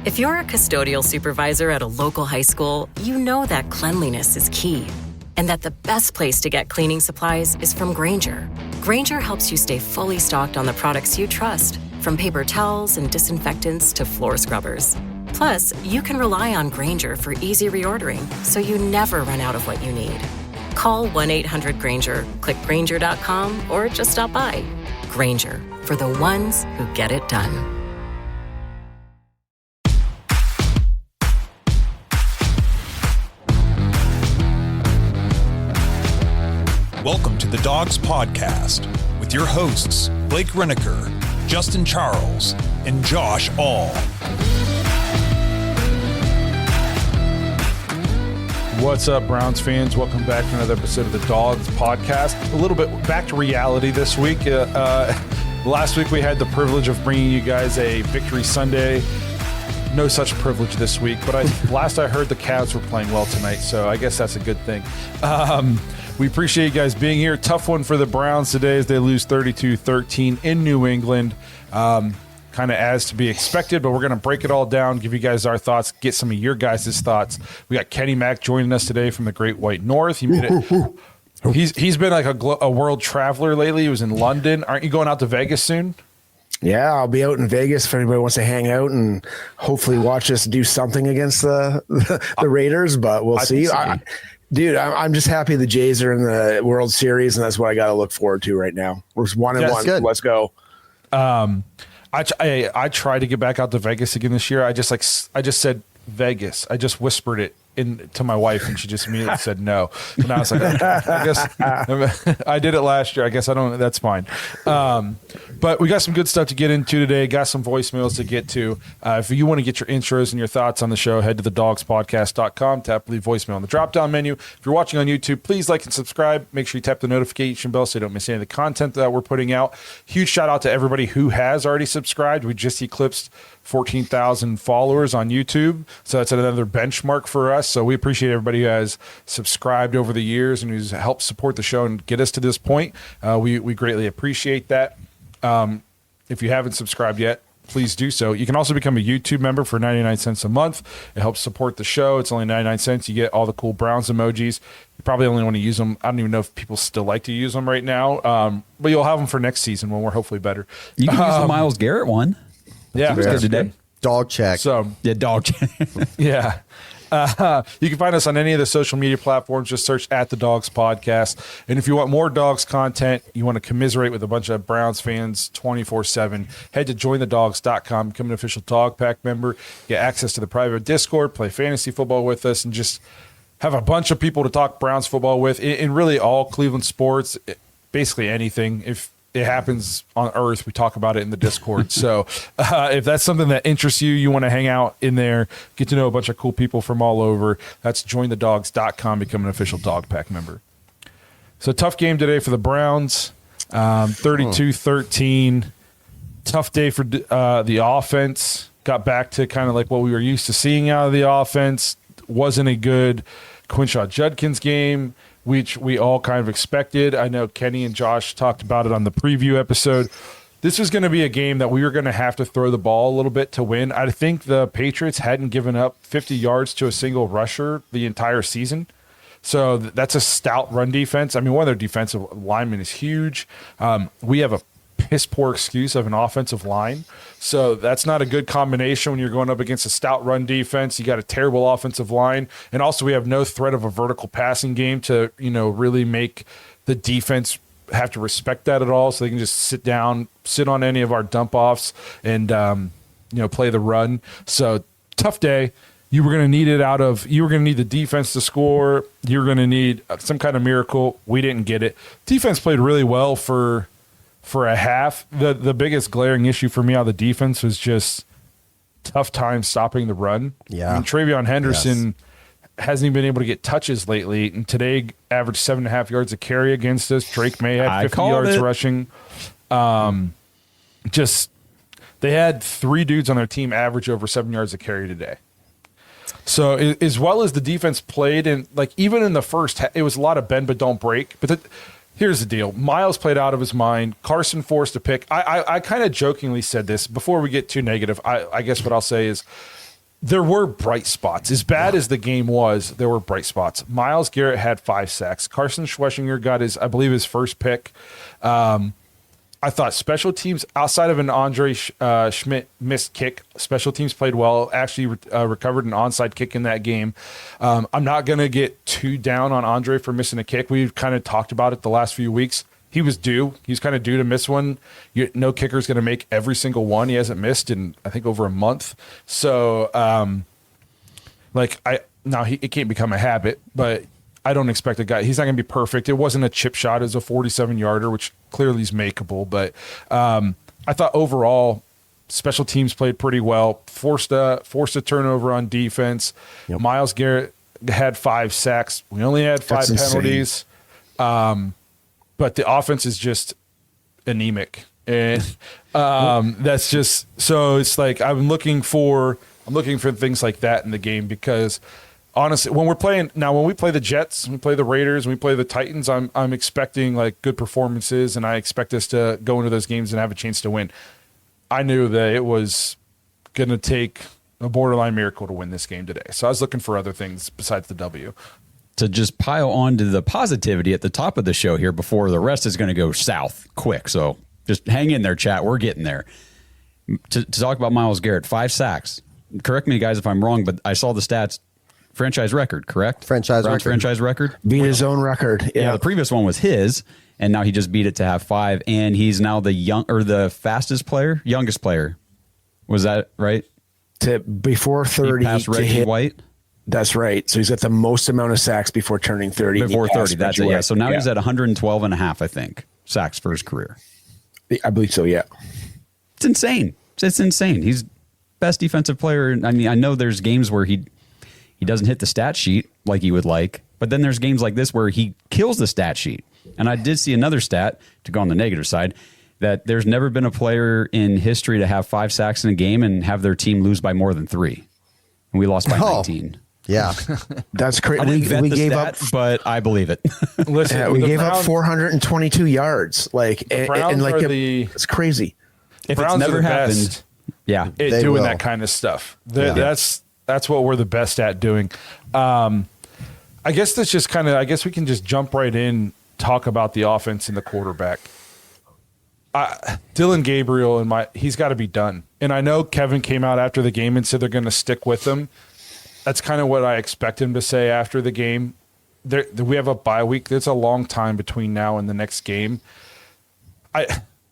If you're a custodial supervisor at a local high school, you know that cleanliness is key, and that the best place to get cleaning supplies is from Grainger. Grainger helps you stay fully stocked on the products you trust, from paper towels and disinfectants to floor scrubbers. Plus, you can rely on Grainger for easy reordering, so you never run out of what you need. Call 1-800-GRAINGER, click Grainger.com, or just stop by. Grainger, for the ones who get it done. Welcome to the Dogs Podcast with your hosts, Blake Reneker, Justin Charles, and Josh All. What's up, Browns fans? Welcome back to another episode of the Dogs Podcast. A little bit back to reality this week. Last week we had the privilege of bringing you guys a Victory Sunday. No such privilege this week, but last I heard the Cavs were playing well tonight, so I guess that's a good thing. We appreciate you guys being here. Tough one for the Browns today as they lose 32-13 in New England. Kind of as to be expected, but we're going to break it all down, give you guys our thoughts, get some of your guys' thoughts. We got Kenny Mack joining us today from the Great White North. He made it. He's been like a world traveler lately. He was in London. Aren't you going out to Vegas soon? Yeah, I'll be out in Vegas if anybody wants to hang out and hopefully watch us do something against the Raiders, but we'll see. Dude, I'm just happy the Jays are in the World Series, and that's what I got to look forward to right now. We're 1-1. Good. Let's go. I tried to get back out to Vegas again this year. I just said Vegas. I just whispered it to my wife, and she just immediately said no. And I was like, I guess I did it last year. I guess I don't. That's fine. But we got some good stuff to get into today. Got some voicemails to get to. If you want to get your intros and your thoughts on the show, head to thedogspodcast.com. Tap leave voicemail on the drop-down menu. If you're watching on YouTube, please like and subscribe. Make sure you tap the notification bell so you don't miss any of the content that we're putting out. Huge shout out to everybody who has already subscribed. We just eclipsed 14,000 followers on YouTube, so that's another benchmark for us. So we appreciate everybody who has subscribed over the years and who's helped support the show and get us to this point. We greatly appreciate that. If you haven't subscribed yet, please do so. You can also become a YouTube member for 99 cents a month. It helps support the show. It's only 99 cents. You get all the cool Browns emojis. You probably only want to use them. I don't even know if people still like to use them right now, but you'll have them for next season when we're hopefully better. You can use the Myles Garrett one. Yeah, good today. Good. Dog check. So yeah, dog check. Yeah. You can find us on any of the social media platforms. Just search at the Dogs Podcast. And if you want more Dogs content, you want to commiserate with a bunch of Browns fans 24/7, head to jointhedogs.com, become an official Dog Pack member, get access to the private Discord, play fantasy football with us, and just have a bunch of people to talk Browns football with in really all Cleveland sports, basically anything. If it happens on Earth, we talk about it in the Discord. So if that's something that interests you, you want to hang out in there, get to know a bunch of cool people from all over, that's jointhedogs.com, become an official Dog Pack member. So tough game today for the Browns, 32-13. Tough day for the offense. Got back to kind of like what we were used to seeing out of the offense. Wasn't a good Quinshaw Judkins game, which we all kind of expected. I know Kenny and Josh talked about it on the preview episode. This was going to be a game that we were going to have to throw the ball a little bit to win. I think the Patriots hadn't given up 50 yards to a single rusher the entire season. So that's a stout run defense. I mean, one of their defensive linemen is huge. We have a piss poor excuse of an offensive line. So that's not a good combination when you're going up against a stout run defense. You got a terrible offensive line. And also we have no threat of a vertical passing game to, really make the defense have to respect that at all. So they can just sit on any of our dump offs and, play the run. So tough day. You were going to need the defense to score. You were going to need some kind of miracle. We didn't get it. Defense played really well for a half. The biggest glaring issue for me out of the defense was just tough time stopping the run. Yeah. I mean, Travion Henderson hasn't even been able to get touches lately, and today averaged 7.5 yards a carry against us. Drake May had 50 yards rushing. They had 3 dudes on their team average over 7 yards a carry today. So as well as the defense played, and even in the first, it was a lot of bend but don't break. But here's the deal. Myles played out of his mind. Carson forced a pick. I kind of jokingly said this before we get too negative. I guess what I'll say is there were bright spots. As bad as the game was, there were bright spots. Myles Garrett had 5 sacks. Carson Schweschinger got his first pick. I thought special teams, outside of an Andre Schmidt missed kick, special teams played well, actually recovered an onside kick in that game. I'm not going to get too down on Andre for missing a kick. We've kind of talked about it the last few weeks. He was due. He's kind of due to miss one. No kicker's going to make every single one. He hasn't missed in, I think, over a month. So, it can't become a habit, but I don't expect a guy. He's not going to be perfect. It wasn't a chip shot. It was a 47-yarder, which clearly is makeable. But I thought overall, special teams played pretty well. Forced a turnover on defense. Yep. Myles Garrett had 5 sacks. We only had 5 penalties. But the offense is just anemic, and that's just so. It's like I'm looking for things like that in the game because honestly, when we play the Jets, we play the Raiders, we play the Titans, I'm expecting like good performances, and I expect us to go into those games and have a chance to win. I knew that it was going to take a borderline miracle to win this game today, so I was looking for other things besides the W. To just pile on to the positivity at the top of the show here before the rest is going to go south quick. So just hang in there, chat. We're getting there. To talk about Myles Garrett, 5 sacks. Correct me, guys, if I'm wrong, but I saw the stats. Franchise record, correct? Franchise record. Beat his own record. Yeah, the previous one was his, and now he just beat it to have 5. And he's now the youngest player. Was that right? To before 30 past to Reggie hit White. That's right. So he's got the most amount of sacks before turning 30. Before 30, that's it. Yeah. So now he's at 112 and a half, I think, sacks for his career. I believe so, yeah. It's insane. It's insane. He's best defensive player. I mean, I know there's games where he doesn't hit the stat sheet like he would like, but then there's games like this where he kills the stat sheet. And I did see another stat, to go on the negative side, that there's never been a player in history to have 5 sacks in a game and have their team lose by more than 3. And we lost by 19. Yeah, that's crazy. I didn't vet the stat, but I believe it. Listen, we gave up 422 yards. It's crazy. If it's never happened, doing that kind of stuff. That's what we're the best at doing. I guess that's just kind of. I guess we can just jump right in, talk about the offense and the quarterback. Dillon Gabriel he's got to be done. And I know Kevin came out after the game and said they're going to stick with him. That's kind of what I expect him to say after the game. We have a bye week. There's a long time between now and the next game.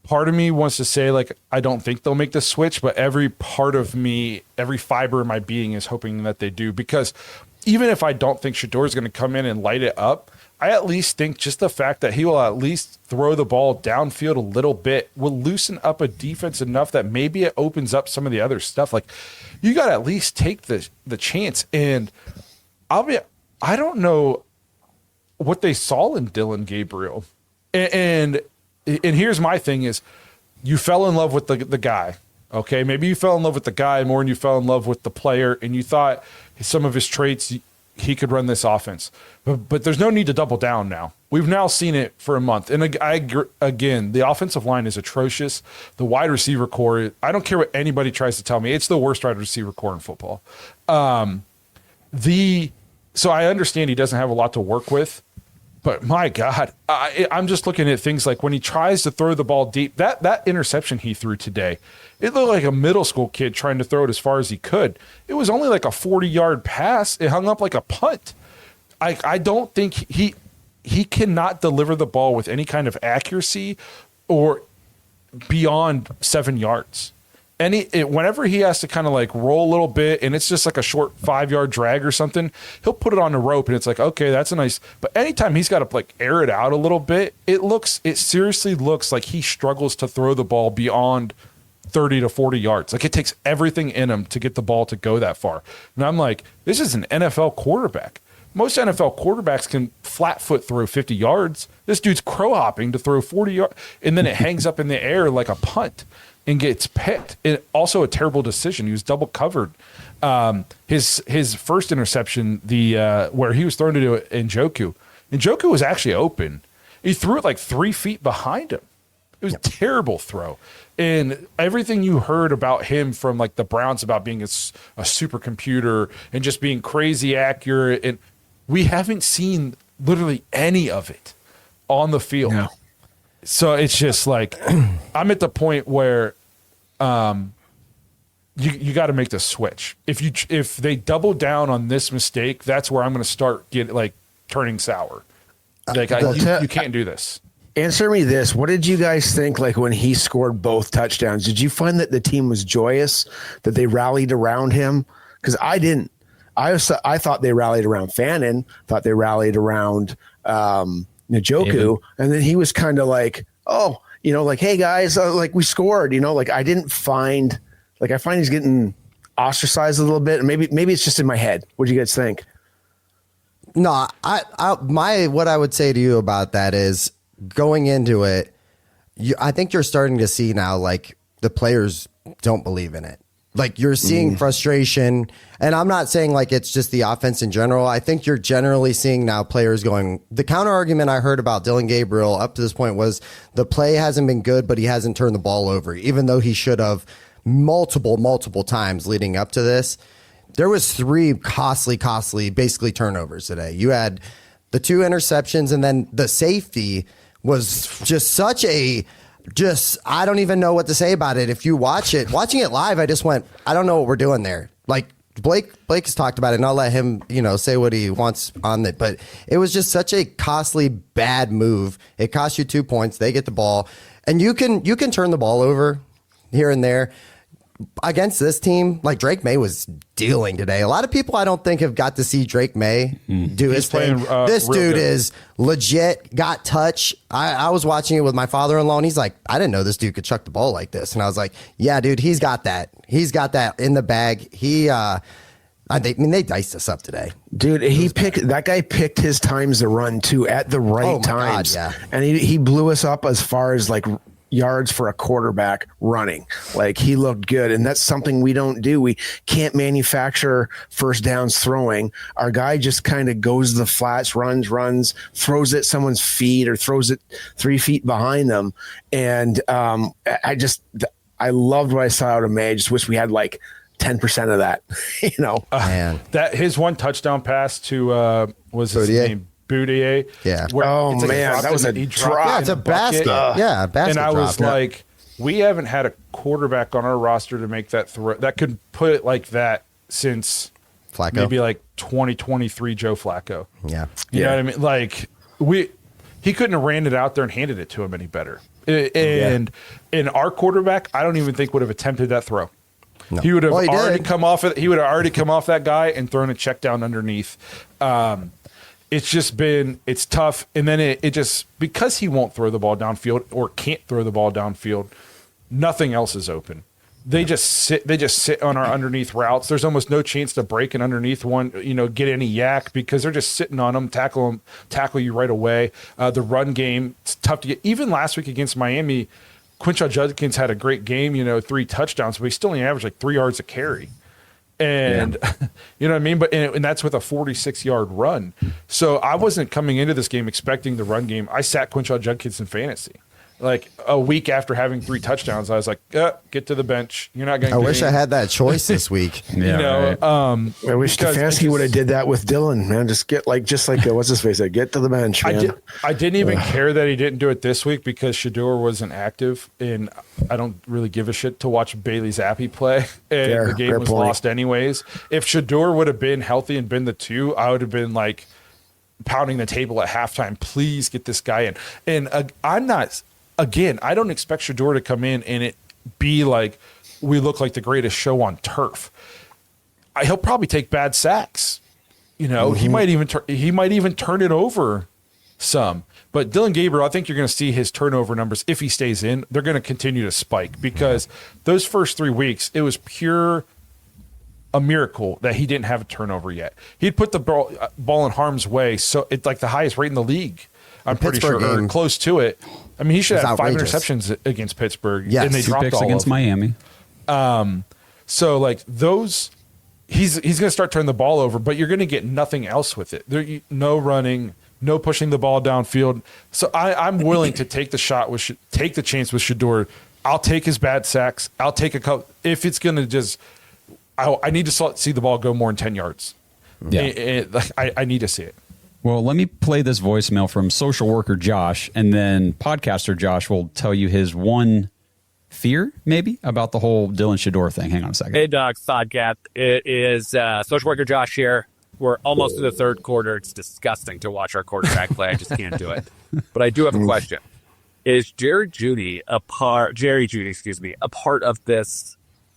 Part of me wants to say, like, I don't think they'll make the switch, but every part of me, every fiber of my being is hoping that they do. Because even if I don't think Shedeur is going to come in and light it up, I at least think just the fact that he will at least throw the ball downfield a little bit will loosen up a defense enough that maybe it opens up some of the other stuff. Like, you got to at least take the chance. And I don't know what they saw in Dillon Gabriel. And here's my thing is, you fell in love with the guy. Okay, maybe you fell in love with the guy more than you fell in love with the player, and you thought some of his traits, he could run this offense. But there's no need to double down now. We've now seen it for a month. And again, the offensive line is atrocious. The wide receiver core, I don't care what anybody tries to tell me, it's the worst wide receiver core in football. So I understand he doesn't have a lot to work with. But my God, I'm just looking at things like when he tries to throw the ball deep, that interception he threw today, it looked like a middle school kid trying to throw it as far as he could. It was only like a 40-yard pass. It hung up like a punt. I don't think he cannot deliver the ball with any kind of accuracy or beyond 7 yards. And whenever he has to kind of like roll a little bit and it's just like a short 5-yard drag or something, he'll put it on the rope and it's like, okay, that's a nice. But anytime he's got to like air it out a little bit, it seriously looks like he struggles to throw the ball beyond 30 to 40 yards. Like, it takes everything in him to get the ball to go that far. And I'm like, this is an NFL quarterback. Most NFL quarterbacks can flat foot throw 50 yards. This dude's crow hopping to throw 40 yards, and then it hangs up in the air like a punt and gets picked. And also a terrible decision. He was double covered. His first interception, where he was thrown to Njoku was actually open. He threw it like 3 feet behind him. It was a terrible throw. And everything you heard about him from like the Browns about being a supercomputer and just being crazy accurate, and we haven't seen literally any of it on the field. No. So it's just like I'm at the point where you got to make the switch. If they double down on this mistake, that's where I'm going to start turning sour. Like you can't do this. Answer me this. What did you guys think like when he scored both touchdowns? Did you find that the team was joyous, that they rallied around him? Because I didn't. I thought they rallied around Fannin, thought they rallied around Njoku, and then he was kind of like, oh, like, hey guys, like we scored, like I didn't find, like I find he's getting ostracized a little bit, and maybe it's just in my head. What do you guys think? No, what I would say to you about that is going into it, I think you're starting to see now like the players don't believe in it. Like you're seeing frustration, and I'm not saying like it's just the offense in general. I think you're generally seeing now players going, the counter argument I heard about Dillon Gabriel up to this point was the play hasn't been good, but he hasn't turned the ball over, even though he should have multiple times leading up to this. There was 3 costly, basically turnovers today. You had the 2 interceptions, and then the safety was just such a, I don't even know what to say about it. If you watching it live, I just went, I don't know what we're doing there. Like Blake has talked about it, and I'll let him, say what he wants on it. But it was just such a costly, bad move. It cost you 2 points. They get the ball, and you can turn the ball over here and there. Against this team, like Drake May was dealing today. A lot of people I don't think have got to see Drake May do his thing. This dude is legit, got touch. I was watching it with my father-in-law, and he's like, I didn't know this dude could chuck the ball like this. And I was like, yeah, dude, he's got that. He's got that in the bag. They diced us up today. Dude, that guy picked his times to run too at the right times. God, yeah. And he blew us up as far as like yards for a quarterback running. Like he looked good, and that's something we don't do. We can't manufacture first downs throwing. Our guy just kind of goes to the flats, runs, throws it someone's feet or throws it 3 feet behind them. And I loved what I saw out of May. I just wish we had like 10% of that, Man. That his one touchdown pass to was his name Boudier. Yeah. That was a drop. Yeah, it's a basket. Yeah, a basket. And I was drop. like, we haven't had a quarterback on our roster to make that throw that could put it like that since Flacco. Maybe like 2023 Joe Flacco. Yeah. You know what I mean? Like he couldn't have ran it out there and handed it to him any better. And our quarterback, I don't even think would have attempted that throw. No. He would have already come off it. He would have already come off that guy and thrown a check down underneath. It's tough. And then it just, because he won't throw the ball downfield or can't throw the ball downfield, nothing else is open. They just sit on our underneath routes. There's almost no chance to break an underneath one, get any yak because they're just sitting on them, tackle you right away. The run game, it's tough to get. Even last week against Miami, Quinshon Judkins had a great game, 3 touchdowns, but he still only averaged like 3 yards a carry. And you know what I mean? But and that's with a 46-yard run. So I wasn't coming into this game expecting the run game. I sat Quinshon Judkins in fantasy. Like a week after having 3 touchdowns, I was like, get to the bench. You're not going to I wish I had that choice this week. I wish Stefanski would have did that with Dillon, man. Just like what's his face said, get to the bench, man. I didn't even care that he didn't do it this week because Shedeur wasn't active, and I don't really give a shit to watch Bailey Zappi play. And the game was lost anyways. If Shedeur would have been healthy and been the 2, I would have been like pounding the table at halftime. Please get this guy in. And I'm not. Again, I don't expect Shedeur to come in and it be like we look like the greatest show on turf. He'll probably take bad sacks. He might even turn it over some. But Dillon Gabriel, I think you're going to see his turnover numbers, if he stays in, they're going to continue to spike because those first 3 weeks, it was pure a miracle that he didn't have a turnover yet. He'd put the ball in harm's way, so it's like the highest rate in the league. I'm pretty sure, or close to it. I mean, he should have 5 interceptions against Pittsburgh, and they dropped 2 picks all against Miami. So like those, he's going to start turning the ball over, but you're going to get nothing else with it. No running, no pushing the ball downfield. So I'm willing to take the shot take the chance with Shedeur. I'll take his bad sacks. I'll take a couple if it's going to just. I need to see the ball go more than 10 yards. Yeah, I need to see it. Well, let me play this voicemail from social worker Josh, and then podcaster Josh will tell you his one fear, maybe, about the whole Dillon Shedeur thing. Hang on a second. Hey, Dogs, Podcast. It is social worker Josh here. We're almost in the third quarter. It's disgusting to watch our quarterback play. I just can't do it. But I do have a question. Is Jerry Jeudy, a part of this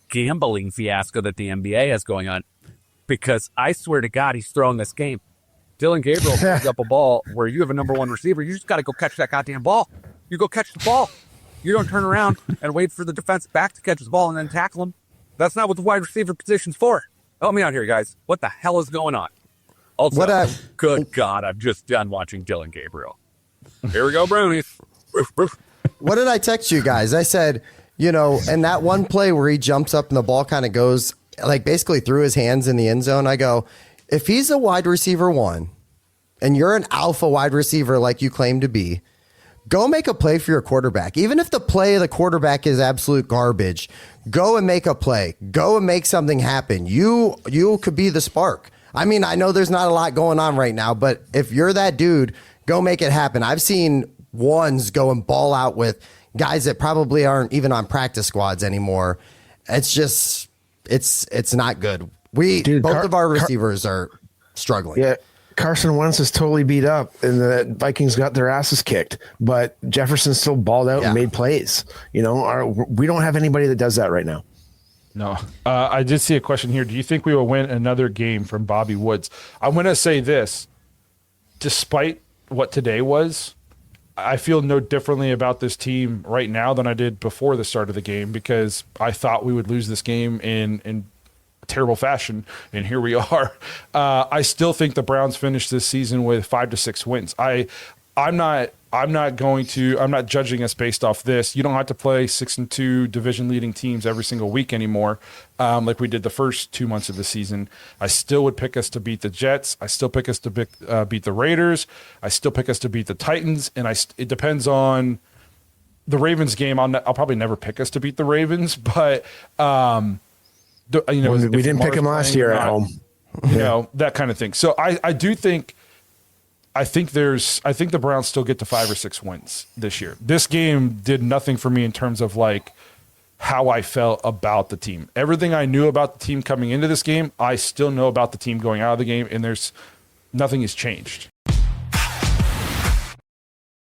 gambling fiasco that the NBA has going on? Because I swear to God, he's throwing this game. Dillon Gabriel picks up a ball where you have a number one receiver. You just got to go catch that goddamn ball. You go catch the ball. You don't turn around and wait for the defense back to catch the ball and then tackle him. That's not what the wide receiver position's for. Help me out here, guys. What the hell is going on? Also, good God, I'm just done watching Dillon Gabriel. Here we go, Brownies. What did I text you guys? I said, in that one play where he jumps up and the ball kind of goes like basically through his hands in the end zone, I go, if he's a wide receiver one and you're an alpha wide receiver like you claim to be, go make a play for your quarterback. Even if the play of the quarterback is absolute garbage, go and make a play. Go and make something happen. You could be the spark. I mean, I know there's not a lot going on right now, but if you're that dude, go make it happen. I've seen ones go and ball out with guys that probably aren't even on practice squads anymore. It's just, it's not good. Both of our receivers are struggling. Yeah. Carson Wentz is totally beat up, and the Vikings got their asses kicked. But Jefferson still balled out and made plays. We don't have anybody that does that right now. No. I did see a question here. Do you think we will win another game from Bobby Woods? I'm going to say this. Despite what today was, I feel no differently about this team right now than I did before the start of the game, because I thought we would lose this game in terrible fashion, and here we are. I still think the Browns finished this season with 5 to 6 wins. I'm not judging us based off this. You don't have to play 6-2 division leading teams every single week anymore, like we did the first 2 months of the season. I still would pick us to beat the Jets. I still pick us to beat the Raiders. I still pick us to beat the Titans, and it depends on the Ravens game. I'll probably never pick us to beat the Ravens, but we didn't pick him last year at home. That kind of thing. So I think the Browns still get to 5 or 6 wins this year. This game did nothing for me in terms of like how I felt about the team. Everything I knew about the team coming into this game, I still know about the team going out of the game, and nothing has changed.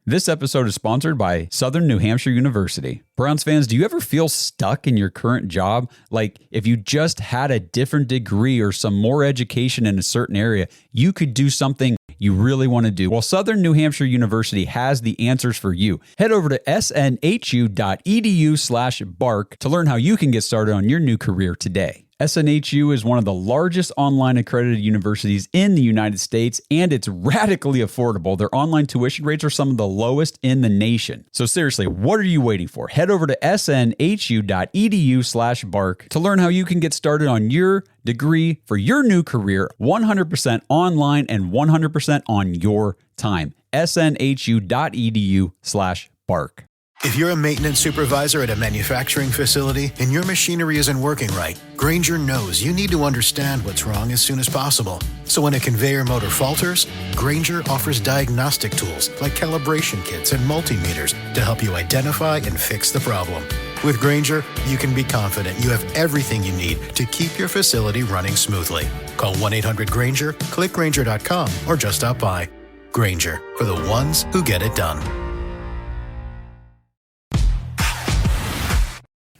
This episode is sponsored by Southern New Hampshire University. Browns fans, do you ever feel stuck in your current job? Like if you just had a different degree or some more education in a certain area, you could do something you really want to do. Well, Southern New Hampshire University has the answers for you. Head over to snhu.edu/bark to learn how you can get started on your new career today. SNHU is one of the largest online accredited universities in the United States, and it's radically affordable. Their online tuition rates are some of the lowest in the nation. So seriously, what are you waiting for? Head over to snhu.edu/bark to learn how you can get started on your degree for your new career, 100% online and 100% on your time. snhu.edu/bark. If you're a maintenance supervisor at a manufacturing facility and your machinery isn't working right, Grainger knows you need to understand what's wrong as soon as possible. So when a conveyor motor falters, Grainger offers diagnostic tools like calibration kits and multimeters to help you identify and fix the problem. With Grainger, you can be confident you have everything you need to keep your facility running smoothly. Call 1-800-GRAINGER, click Grainger.com, or just stop by. Grainger, for the ones who get it done.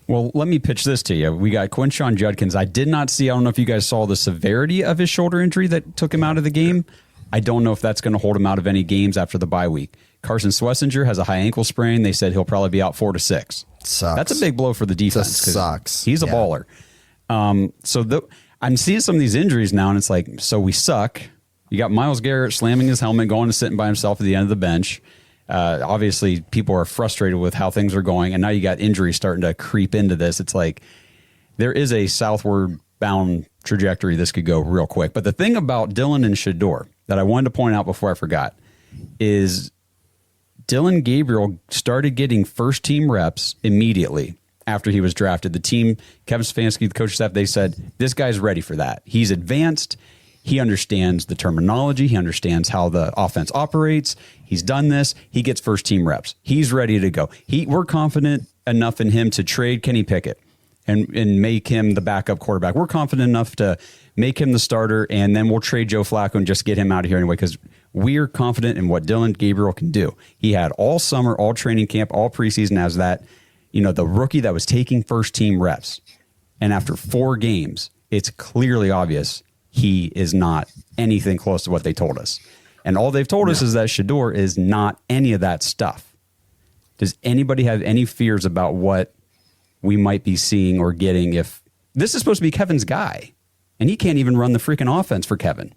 Well, let me pitch this to you. We got Quinshon Judkins. I did not see, I don't know if you guys saw the severity of his shoulder injury that took him out of the game. I don't know if that's going to hold him out of any games after the bye week. Carson Schlesinger has a high ankle sprain. They said he'll probably be out 4 to 6. Sucks. That's a big blow for the defense. Sucks. He's a baller. I'm seeing some of these injuries now, and it's like, so we suck. You got Myles Garrett slamming his helmet, going and sitting by himself at the end of the bench. Obviously, people are frustrated with how things are going, and now you got injuries starting to creep into this. It's like there is a southward bound trajectory this could go real quick. But the thing about Dillon and Shedeur that I wanted to point out before I forgot, is Dillon Gabriel started getting first team reps immediately after he was drafted. The team, Kevin Stefanski, the coaching staff, they said, this guy's ready for that. He's advanced. He understands the terminology. He understands how the offense operates. He's done this. He gets first team reps. He's ready to go. We're confident enough in him to trade Kenny Pickett and make him the backup quarterback. We're confident enough to make him the starter, and then we'll trade Joe Flacco and just get him out of here anyway, because we're confident in what Dillon Gabriel can do. He had all summer, all training camp, all preseason as that, the rookie that was taking first team reps. And after 4 games, it's clearly obvious he is not anything close to what they told us. And all they've told us is that Shedeur is not any of that stuff. Does anybody have any fears about what we might be seeing or getting if this is supposed to be Kevin's guy and he can't even run the freaking offense for Kevin?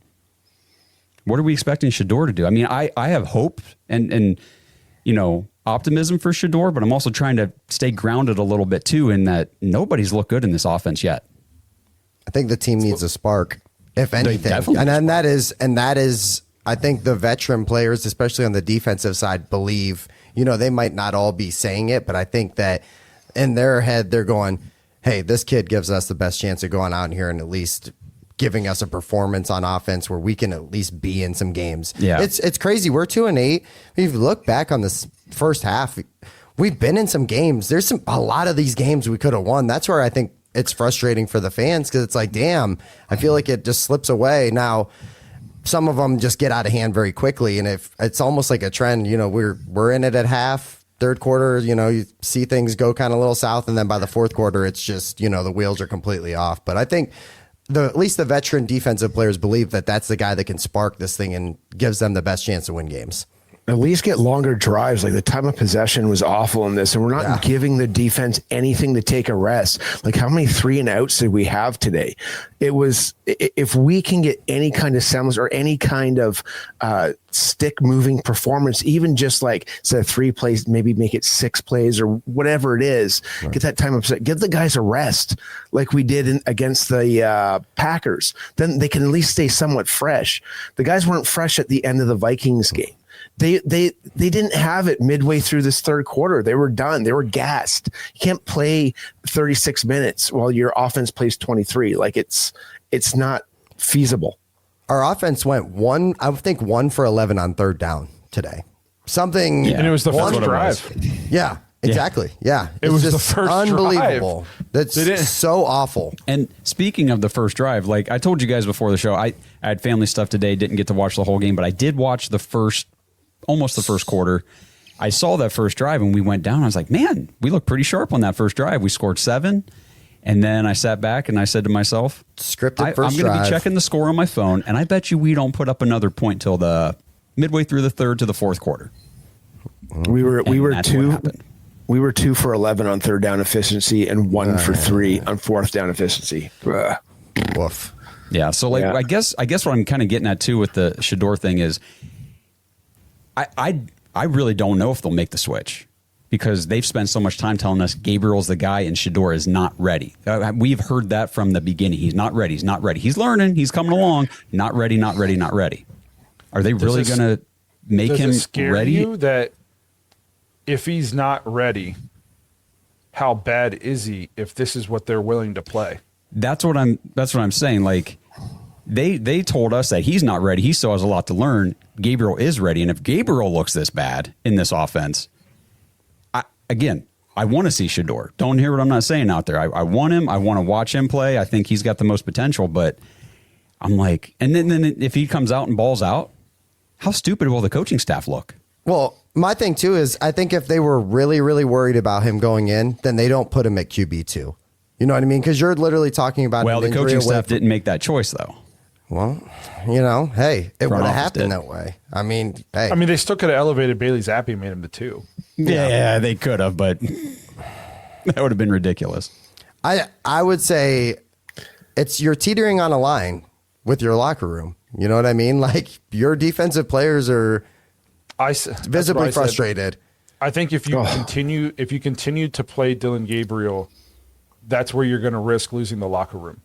What are we expecting Shedeur to do? I mean, I have hope and optimism for Shedeur, but I'm also trying to stay grounded a little bit too in that nobody's looked good in this offense yet. I think the team needs a spark, if anything. And that is, I think the veteran players, especially on the defensive side, believe, they might not all be saying it, but I think that in their head, they're going, hey, this kid gives us the best chance of going out here and at least giving us a performance on offense where we can at least be in some games. Yeah. It's crazy. We're 2-8. If you look back on this first half, we've been in some games. There's a lot of these games we could have won. That's where I think it's frustrating for the fans, because it's like, damn, I feel like it just slips away. Now, some of them just get out of hand very quickly, and if it's almost like a trend, we're in it at half, third quarter, you see things go kind of a little south, and then by the fourth quarter, it's just, the wheels are completely off. But I think at least the veteran defensive players believe that that's the guy that can spark this thing and gives them the best chance to win games. At least get longer drives. Like the time of possession was awful in this, and we're not giving the defense anything to take a rest. Like how many 3-and-outs did we have today? It was, if we can get any kind of semblance or any kind of stick moving performance, even just like instead of 3 plays, maybe make it 6 plays or whatever it is. Right. Get that time of give the guys a rest like we did against the Packers. Then they can at least stay somewhat fresh. The guys weren't fresh at the end of the Vikings game. They didn't have it midway through this third quarter. They were done. They were gassed. You can't play 36 minutes while your offense plays 23. Like it's not feasible. Our offense went 1 for 11 on third down today. Something. Yeah. And it was the first drive. Yeah, exactly. Yeah. It was the first unbelievable. Drive. That's so awful. And speaking of the first drive, like I told you guys before the show, I had family stuff today, didn't get to watch the whole game, but I did watch almost the first quarter. I saw that first drive and we went down. I was like, man, we look pretty sharp on that first drive. We scored 7. And then I sat back and I said to myself, I'm going to be checking the score on my phone. And I bet you we don't put up another point till the midway through the third to the fourth quarter. We were 2 for 11 on third down efficiency and 1 for 3 on fourth down efficiency. Woof. Yeah. So I guess what I'm kind of getting at too with the Shedeur thing is, I really don't know if they'll make the switch because they've spent so much time telling us Gabriel's the guy and Shedeur is not ready. We've heard that from the beginning. He's not ready. He's not ready. He's learning. He's coming along. Not ready. Not ready. Not ready. Are they really going to make him does it scare ready? You that if he's not ready, how bad is he if this is what they're willing to play? That's what I'm saying. Like they told us that he's not ready. He still has a lot to learn. Gabriel is ready. And if Gabriel looks this bad in this offense, I want to see Shedeur. Don't hear what I'm not saying out there. I want him. I want to watch him play. I think he's got the most potential, but I'm like, and then if he comes out and balls out, how stupid will the coaching staff look? Well, my thing too is I think if they were really, really worried about him going in, then they don't put him at QB2. You know what I mean? Because you're literally talking about the coaching staff didn't make that choice though. Well, hey, it would have happened that way. I mean, hey. I mean, they still could have elevated Bailey Zappi and made him the 2. Yeah, they could have, but that would have been ridiculous. I would say you're teetering on a line with your locker room. You know what I mean? Like your defensive players are visibly frustrated. I think if you continue to play Dillon Gabriel, that's where you're going to risk losing the locker room.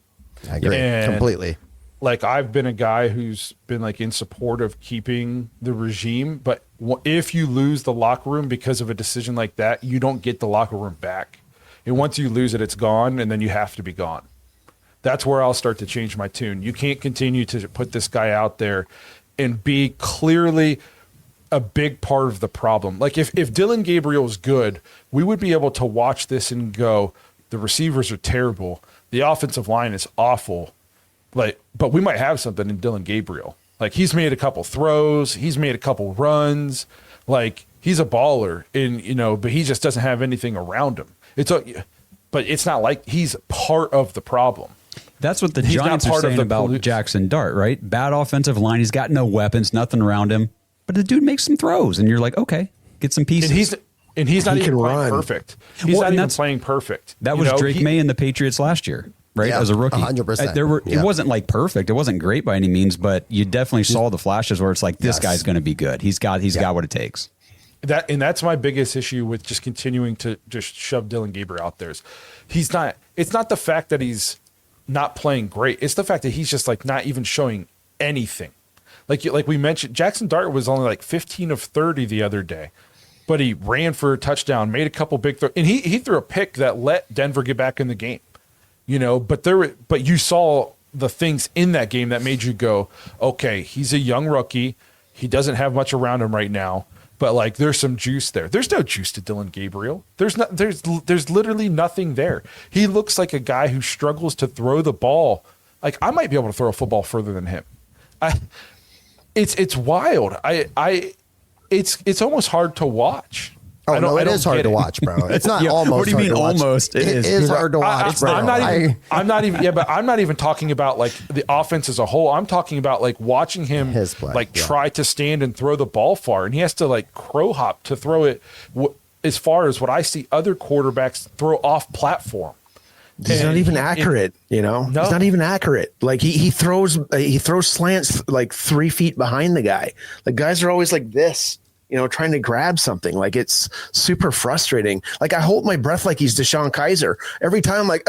I agree completely. like I've been a guy who's been like in support of keeping the regime, but if you lose the locker room because of a decision like that, you don't get the locker room back. And once you lose it, it's gone, and then you have to be gone. That's where I'll start to change my tune. You can't continue to put this guy out there and be clearly a big part of the problem. Like if Dillon Gabriel is good, we would be able to watch this and go, the receivers are terrible. The offensive line is awful. Like, but we might have something in Dillon Gabriel. Like he's made a couple throws, he's made a couple runs. Like he's a baller, but he just doesn't have anything around him. But it's not like he's part of the problem. That's what the Giants are saying about Jackson Dart, right? Bad offensive line. He's got no weapons, nothing around him. But the dude makes some throws, and you're like, okay, get some pieces. And he's not even playing perfect. He's not even playing perfect. That was Drake May and the Patriots last year, right? Yeah, as a rookie. 100%. It wasn't like perfect. It wasn't great by any means, but you definitely saw the flashes where it's like, this guy's going to be good. He's got what it takes. That's my biggest issue with just continuing to just shove Dillon Gabriel out there. It's not the fact that he's not playing great. It's the fact that he's just like not even showing anything. Like we mentioned, Jackson Dart was only like 15 of 30 the other day, but he ran for a touchdown, made a couple big throws, and he threw a pick that let Denver get back in the game. But you saw the things in that game that made you go, okay, he's a young rookie. He doesn't have much around him right now. But like, there's some juice there. There's no juice to Dillon Gabriel. There's literally nothing there. He looks like a guy who struggles to throw the ball. Like I might be able to throw a football further than him. It's wild. It's almost hard to watch. Oh no, it is hard to watch, bro. It's not almost. What do you mean almost? It is hard to watch, bro. I'm not even talking about like the offense as a whole. I'm talking about like watching him try to stand and throw the ball far, and he has to like crow hop to throw it as far as what I see other quarterbacks throw off platform. He's not even accurate, No. He's not even accurate. Like he throws slants like 3 feet behind the guy. Like guys are always like this. Trying to grab something. Like it's super frustrating. Like I hold my breath like he's Deshaun Kaiser every time. I'm like,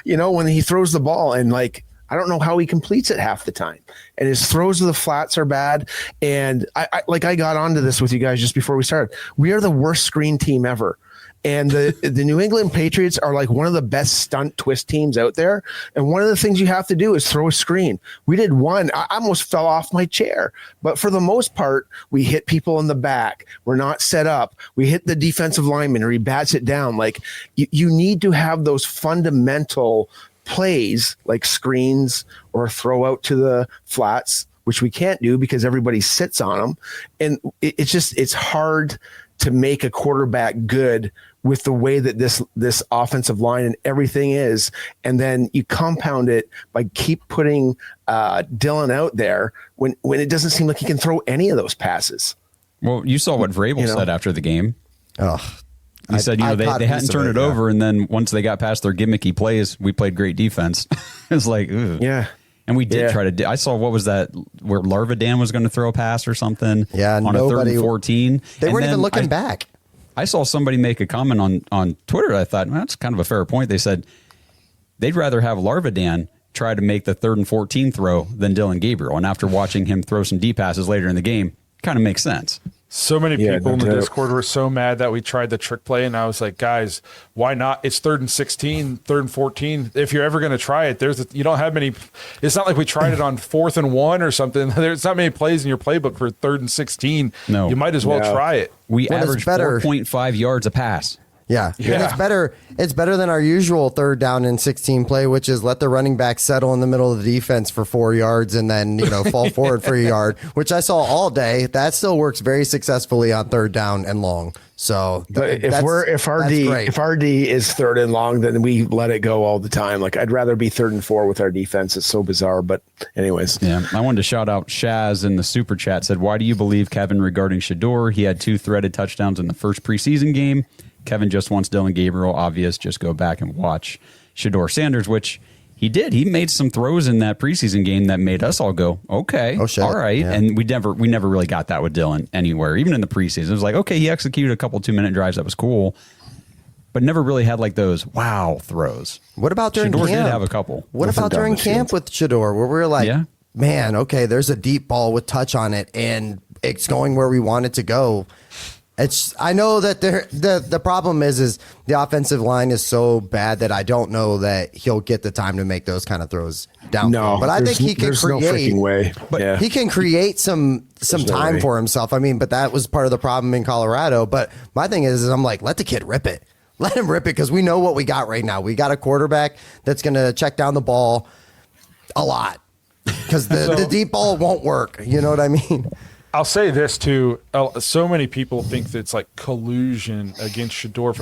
when he throws the ball, and like I don't know how he completes it half the time. And his throws to the flats are bad. And I got onto this with you guys just before we started. We are the worst screen team ever. And the New England Patriots are like one of the best stunt twist teams out there. And one of the things you have to do is throw a screen. We did one. I almost fell off my chair. But for the most part, we hit people in the back. We're not set up. We hit the defensive lineman or he bats it down. Like you need to have those fundamental plays like screens or throw out to the flats, which we can't do because everybody sits on them. And it's hard to make a quarterback good with the way that this offensive line and everything is. And then you compound it by keep putting Dillon out there when it doesn't seem like he can throw any of those passes. Well, you saw what Vrabel said after the game. He said, they hadn't turned it over. And then once they got past their gimmicky plays, we played great defense. It's like, ugh. Yeah. And we did try to. I saw what was that where Larvadan was going to throw a pass or something. Yeah, on a 3rd and 14. They weren't even looking back. I saw somebody make a comment on Twitter. I thought, well, that's kind of a fair point. They said they'd rather have Larvadan try to make the 3rd and 14 throw than Dillon Gabriel. And after watching him throw some deep passes later in the game, kind of makes sense. So many people in the Discord were so mad that we tried the trick play, and I was like, guys, why not? It's 3rd and 16, 3rd and 14. If you're ever going to try it, you don't have many. It's not like we tried it on 4th and 1 or something. There's not many plays in your playbook for 3rd and 16. No, you might as well try it. We averaged 4.5 yards a pass. Yeah. And it's better than our usual 3rd down and 16 play, which is let the running back settle in the middle of the defense for 4 yards and then, fall forward for a yard, which I saw all day. That still works very successfully on 3rd down and long. So if RD is 3rd and long, then we let it go all the time. Like I'd rather be 3rd and 4 with our defense. It's so bizarre. But anyways. Yeah. I wanted to shout out Shaz in the super chat said, why do you believe Kevin regarding Shador? He had 2 threaded touchdowns in the first preseason game. Kevin just wants Dillon Gabriel. Obvious. Just go back and watch Shador Sanders, which he did. He made some throws in that preseason game that made us all go, okay, all right. Yeah. And we never really got that with Dillon anywhere, even in the preseason. It was like, okay, he executed a couple 2-minute drives. That was cool. but never really had like those wow throws. What about during Shador camp? did have a couple. What Nothing about down during the camp field. with Shador, where we're like, Yeah. man, okay, there's a deep ball with touch on it, and it's going where we want it to go. I know that the problem is the offensive line is so bad that I don't know that he'll get the time to make those kind of throws down. No, but I think he can there's create. no freaking way. But Yeah. he can create some no time way. for himself. I mean, but that was part of the problem in Colorado. But my thing is I'm like, let the kid rip it. Let him rip it because we know what we got right now. We got a quarterback that's going to check down the ball a lot because the deep ball won't work. You know what I mean? I'll say this too. So many people think that it's like collusion against Shador.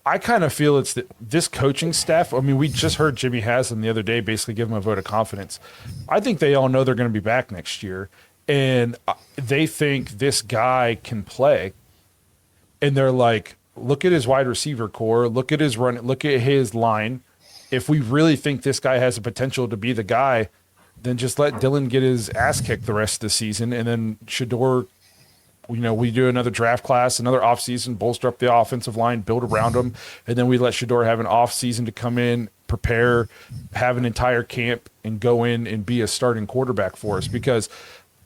I kind of feel it's that this coaching staff. I mean, we just heard Jimmy Haslam the other day basically give him a vote of confidence. I think they all know they're going to be back next year, and they think this guy can play. And they're like, look at his wide receiver core, look at his run, look at his line. If we really think this guy has the potential to be the guy, then just let Dillon get his ass kicked the rest of the season. And then Shador, we do another draft class, another offseason, bolster up the offensive line, build around him. And then we let Shador have an offseason to come in, prepare, have an entire camp, and go in and be a starting quarterback for us. Because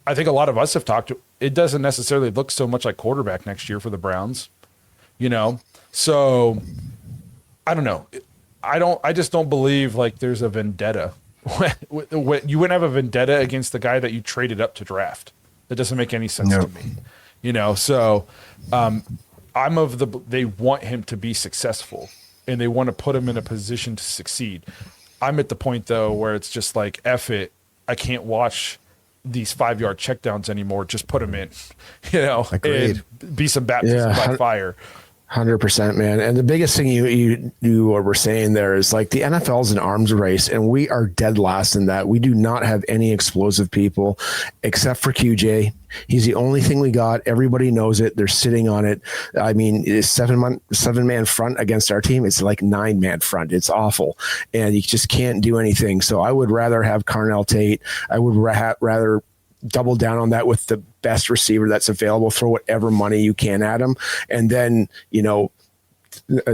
I think a lot of us have talked, it doesn't necessarily look so much like quarterback next year for the Browns, So I don't know. I just don't believe like there's a vendetta. You wouldn't have a vendetta against the guy that you traded up to draft. That doesn't make any sense to me. So I'm they want him to be successful and they want to put him in a position to succeed. I'm at the point though where it's just like, F it, I can't watch these 5-yard checkdowns anymore. Just put him in, Agreed. And be some baptism by fire. 100%, man. And the biggest thing you were saying there is like the NFL is an arms race, and we are dead last in that. We do not have any explosive people except for QJ. He's the only thing we got. Everybody knows it. They're sitting on it. I mean, it's 7-man front against our team. It's like 9-man front. It's awful, and you just can't do anything. So I would rather have Carnell Tate. I would rather double down on that with the best receiver that's available. Throw whatever money you can at him, and then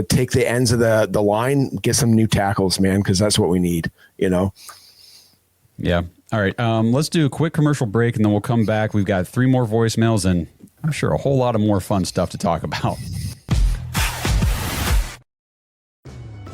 take the ends of the line, get some new tackles, man, because that's what we need. Yeah. All right. Let's do a quick commercial break, and then we'll come back. We've got 3 more voicemails, and I'm sure a whole lot of more fun stuff to talk about.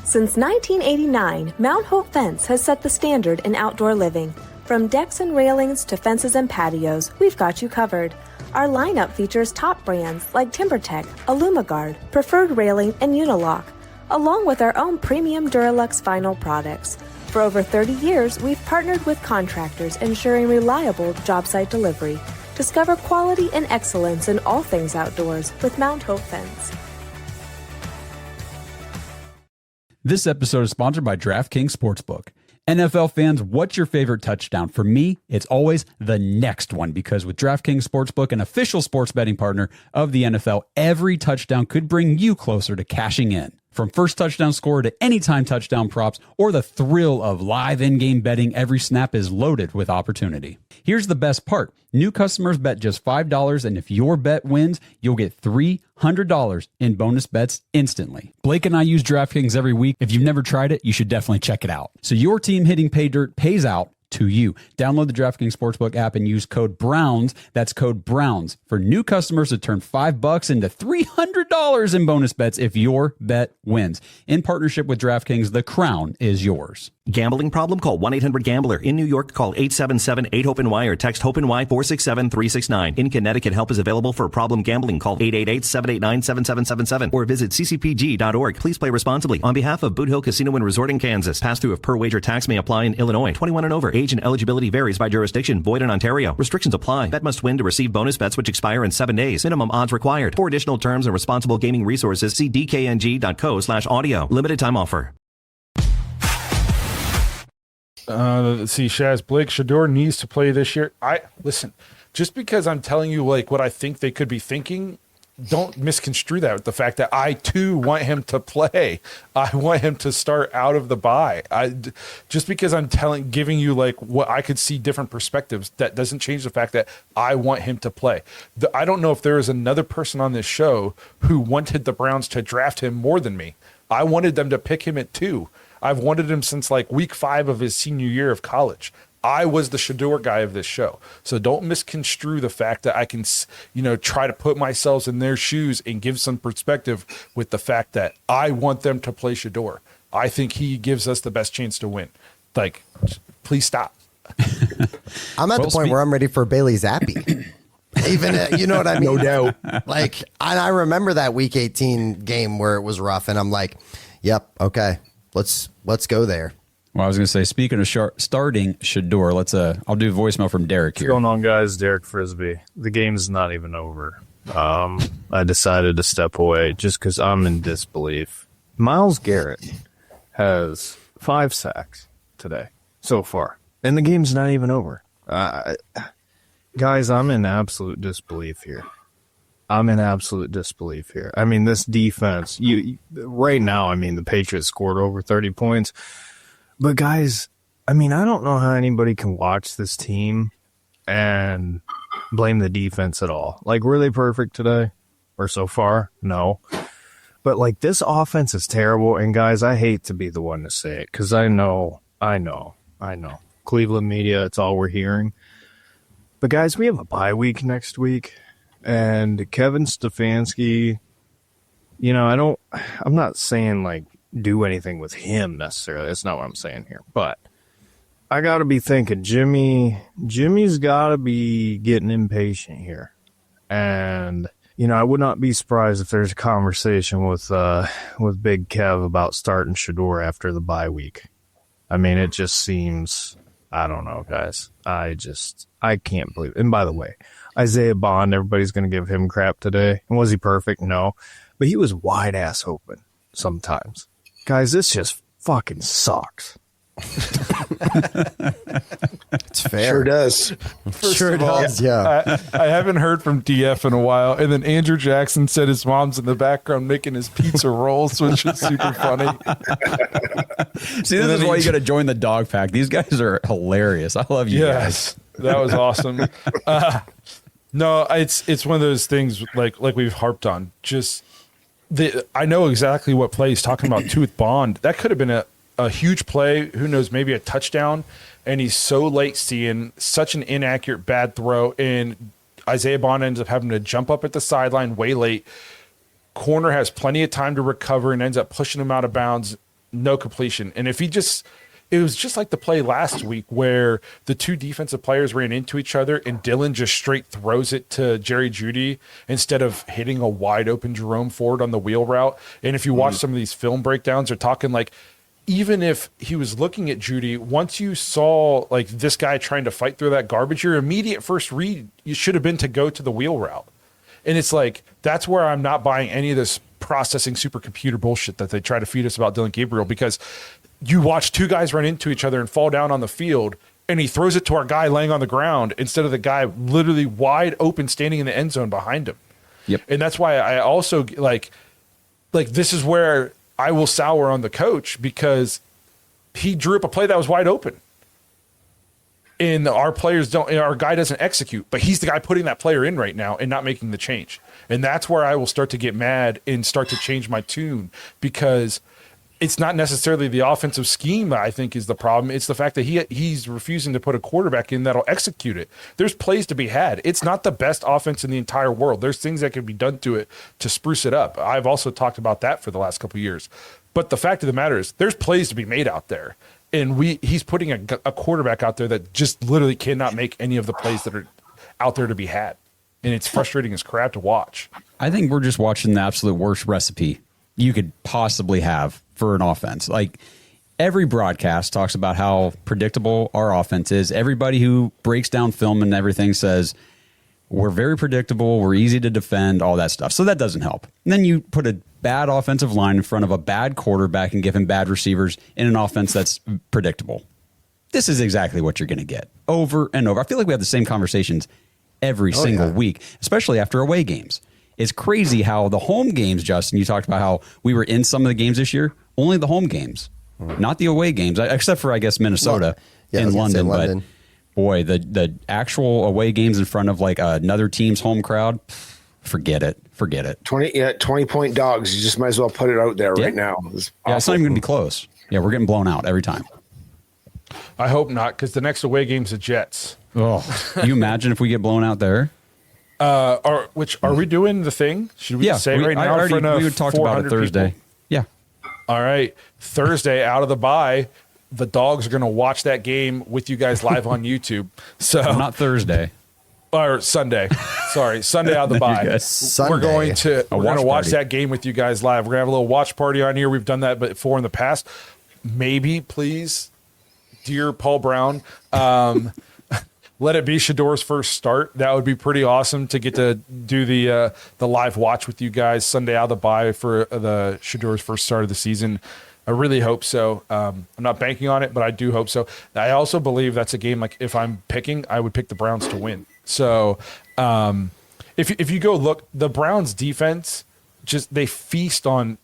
Since 1989, Mount Hope Fence has set the standard in outdoor living. From decks and railings to fences and patios, we've got you covered. Our lineup features top brands like TimberTech, AlumaGuard, Preferred Railing, and Unilock, along with our own premium Duralux vinyl products. For over 30 years, we've partnered with contractors ensuring reliable job site delivery. Discover quality and excellence in all things outdoors with Mount Hope Fence. This episode is sponsored by DraftKings Sportsbook. NFL fans, what's your favorite touchdown? For me, it's always the next one, because with DraftKings Sportsbook, an official sports betting partner of the NFL, every touchdown could bring you closer to cashing in. From first touchdown score to anytime touchdown props or the thrill of live in-game betting, every snap is loaded with opportunity. Here's the best part. New customers bet just $5, and if your bet wins, you'll get $300 in bonus bets instantly. Blake and I use DraftKings every week. If you've never tried it, you should definitely check it out. So your team hitting pay dirt pays out to you. Download the DraftKings Sportsbook app and use code BROWNS. That's code BROWNS for new customers to turn $5 into $300 in bonus bets if your bet wins. In partnership with DraftKings, the crown is yours. Gambling problem? Call 1-800-GAMBLER. In New York, call 877-8-HOPE-NY or text HOPE-NY 467-369. In Connecticut, help is available for problem gambling. Call 888-789-7777 or visit ccpg.org. Please play responsibly. On behalf of Boot Hill Casino and Resort in Kansas, pass-through of per-wager tax may apply in Illinois. 21 and over. Age and eligibility varies by jurisdiction. Void in Ontario. Restrictions apply. Bet must win to receive bonus bets which expire in 7 days. Minimum odds required. For additional terms and responsible gaming resources, see dkng.co/audio. Limited time offer. Let's see, Shaz. Blake Shador needs to play this year. Listen, just because I'm telling you like what I think they could be thinking, don't misconstrue that with the fact that I too want him to play. I want him to start out of the bye. Just because I'm giving you like what I could see different perspectives, that doesn't change the fact that I want him to play. I don't know if there is another person on this show who wanted the Browns to draft him more than me. I wanted them to pick him at 2. I've wanted him since like week 5 of his senior year of college. I was the Shador guy of this show. So don't misconstrue the fact that I can, try to put myself in their shoes and give some perspective with the fact that I want them to play Shador. I think he gives us the best chance to win. Like, please stop. I'm at the point where I'm ready for Bailey Zappi. Even, you know what I mean? No doubt. Like, I remember that week 18 game where it was rough, and I'm like, yep, okay, let's go there. Well, I was going to say, speaking of starting Shador, I'll do a voicemail from Derek here. What's going on, guys? Derek Frisbee. The game's not even over. I decided to step away just because I'm in disbelief. Myles Garrett has 5 sacks today so far, and the game's not even over. Guys, I'm in absolute disbelief here. I mean, this defense, right now, the Patriots scored over 30 points. But guys, I don't know how anybody can watch this team and blame the defense at all. Like, were they perfect today or so far? No. But like, this offense is terrible. And guys, I hate to be the one to say it because I know. Cleveland media, it's all we're hearing. But guys, we have a bye week next week. And Kevin Stefanski, I'm not saying like, do anything with him necessarily. That's not what I'm saying here. But I got to be thinking Jimmy's got to be getting impatient here. And, I would not be surprised if there's a conversation with Big Kev about starting Shador after the bye week. It just seems, I don't know, guys. I can't believe it. And by the way, Isaiah Bond, everybody's going to give him crap today. And was he perfect? No. But he was wide ass open sometimes. Guys, this just fucking sucks. It's fair. Sure does. Sure does, yeah. I haven't heard from DF in a while. And then Andrew Jackson said his mom's in the background making his pizza rolls, which is super funny. See, this is why you got to join the dog pack. These guys are hilarious. I love you guys. That was awesome. No, it's one of those things like we've harped on. Just I know exactly what play he's talking about too with Bond. That could have been a huge play. Who knows? Maybe a touchdown. And he's so late seeing such an inaccurate bad throw, and Isaiah Bond ends up having to jump up at the sideline way late. Corner has plenty of time to recover and ends up pushing him out of bounds. No completion. And if it was just like the play last week where the two defensive players ran into each other and Dillon just straight throws it to Jerry Jeudy instead of hitting a wide open Jerome Ford on the wheel route. And if you watch some of these film breakdowns, they're talking like, even if he was looking at Jeudy, once you saw like this guy trying to fight through that garbage, your immediate first read, you should have been to go to the wheel route. And it's like, that's where I'm not buying any of this processing supercomputer bullshit that they try to feed us about Dillon Gabriel, because you watch two guys run into each other and fall down on the field, and he throws it to our guy laying on the ground instead of the guy literally wide open standing in the end zone behind him. Yep. And that's why I also like this is where I will sour on the coach, because he drew up a play that was wide open. And our guy doesn't execute, but he's the guy putting that player in right now and not making the change. And that's where I will start to get mad and start to change my tune, because it's not necessarily the offensive scheme that I think is the problem. It's the fact that he's refusing to put a quarterback in that'll execute it. There's plays to be had. It's not the best offense in the entire world. There's things that can be done to it to spruce it up. I've also talked about that for the last couple of years. But the fact of the matter is there's plays to be made out there. And he's putting a quarterback out there that just literally cannot make any of the plays that are out there to be had. And it's frustrating as crap to watch. I think we're just watching the absolute worst recipe you could possibly have for an offense. Like, every broadcast talks about how predictable our offense is. Everybody who breaks down film and everything says we're very predictable, we're easy to defend, all that stuff. So that doesn't help. And then you put a bad offensive line in front of a bad quarterback and give him bad receivers in an offense that's predictable. This is exactly what you're going to get over and over. I feel like we have the same conversations every single week, especially after away games. It's crazy how the home games, Justin, you talked about how we were in some of the games this year, only the home games, not the away games, except for, I guess, Minnesota and London. But boy, the actual away games in front of like another team's home crowd, forget it. 20-point dogs. You just might as well put it out there right now. It's not even going to be close. Yeah, we're getting blown out every time. I hope not, because the next away game's the Jets. Oh, can you imagine if we get blown out there? Are we doing the thing? Should we say right now? We would talk about it Thursday. People? Yeah. All right. Thursday, out of the bye, the dogs are going to watch that game with you guys live on YouTube. So not Thursday. Or Sunday. Sorry, Sunday out of the bye. We're going to watch that game with you guys live. We're going to have a little watch party on here. We've done that before in the past. Maybe, please, dear Paul Brown, let it be Shador's first start. That would be pretty awesome to get to do the live watch with you guys Sunday out of the bye for the Shador's first start of the season. I really hope so. I'm not banking on it, but I do hope so. I also believe that's a game, like, if I'm picking, I would pick the Browns to win. So if you go look, the Browns defense, they feast on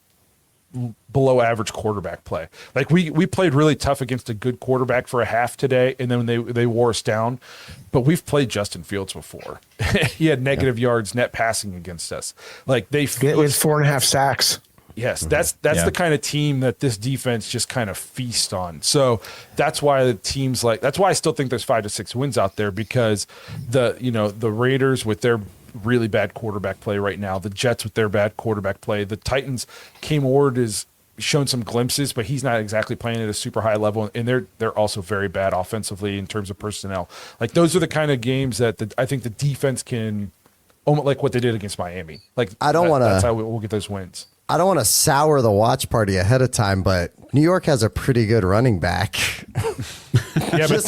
below average quarterback play. Like we played really tough against a good quarterback for a half today, and then they wore us down. But we've played Justin Fields before. He had negative yards net passing against us. Like with 4.5 sacks. Yes, that's the kind of team that this defense just kind of feast on. So that's why that's why I still think there's 5 to 6 wins out there, because the Raiders with their really bad quarterback play right now, the Jets with their bad quarterback play, the Titans, Cam Ward is shown some glimpses, but he's not exactly playing at a super high level, and they're also very bad offensively in terms of personnel. Like those are the kind of games that I think the defense can, like what they did against Miami. Like that's how we'll get those wins. I don't want to sour the watch party ahead of time, but New York has a pretty good running back. Yeah, but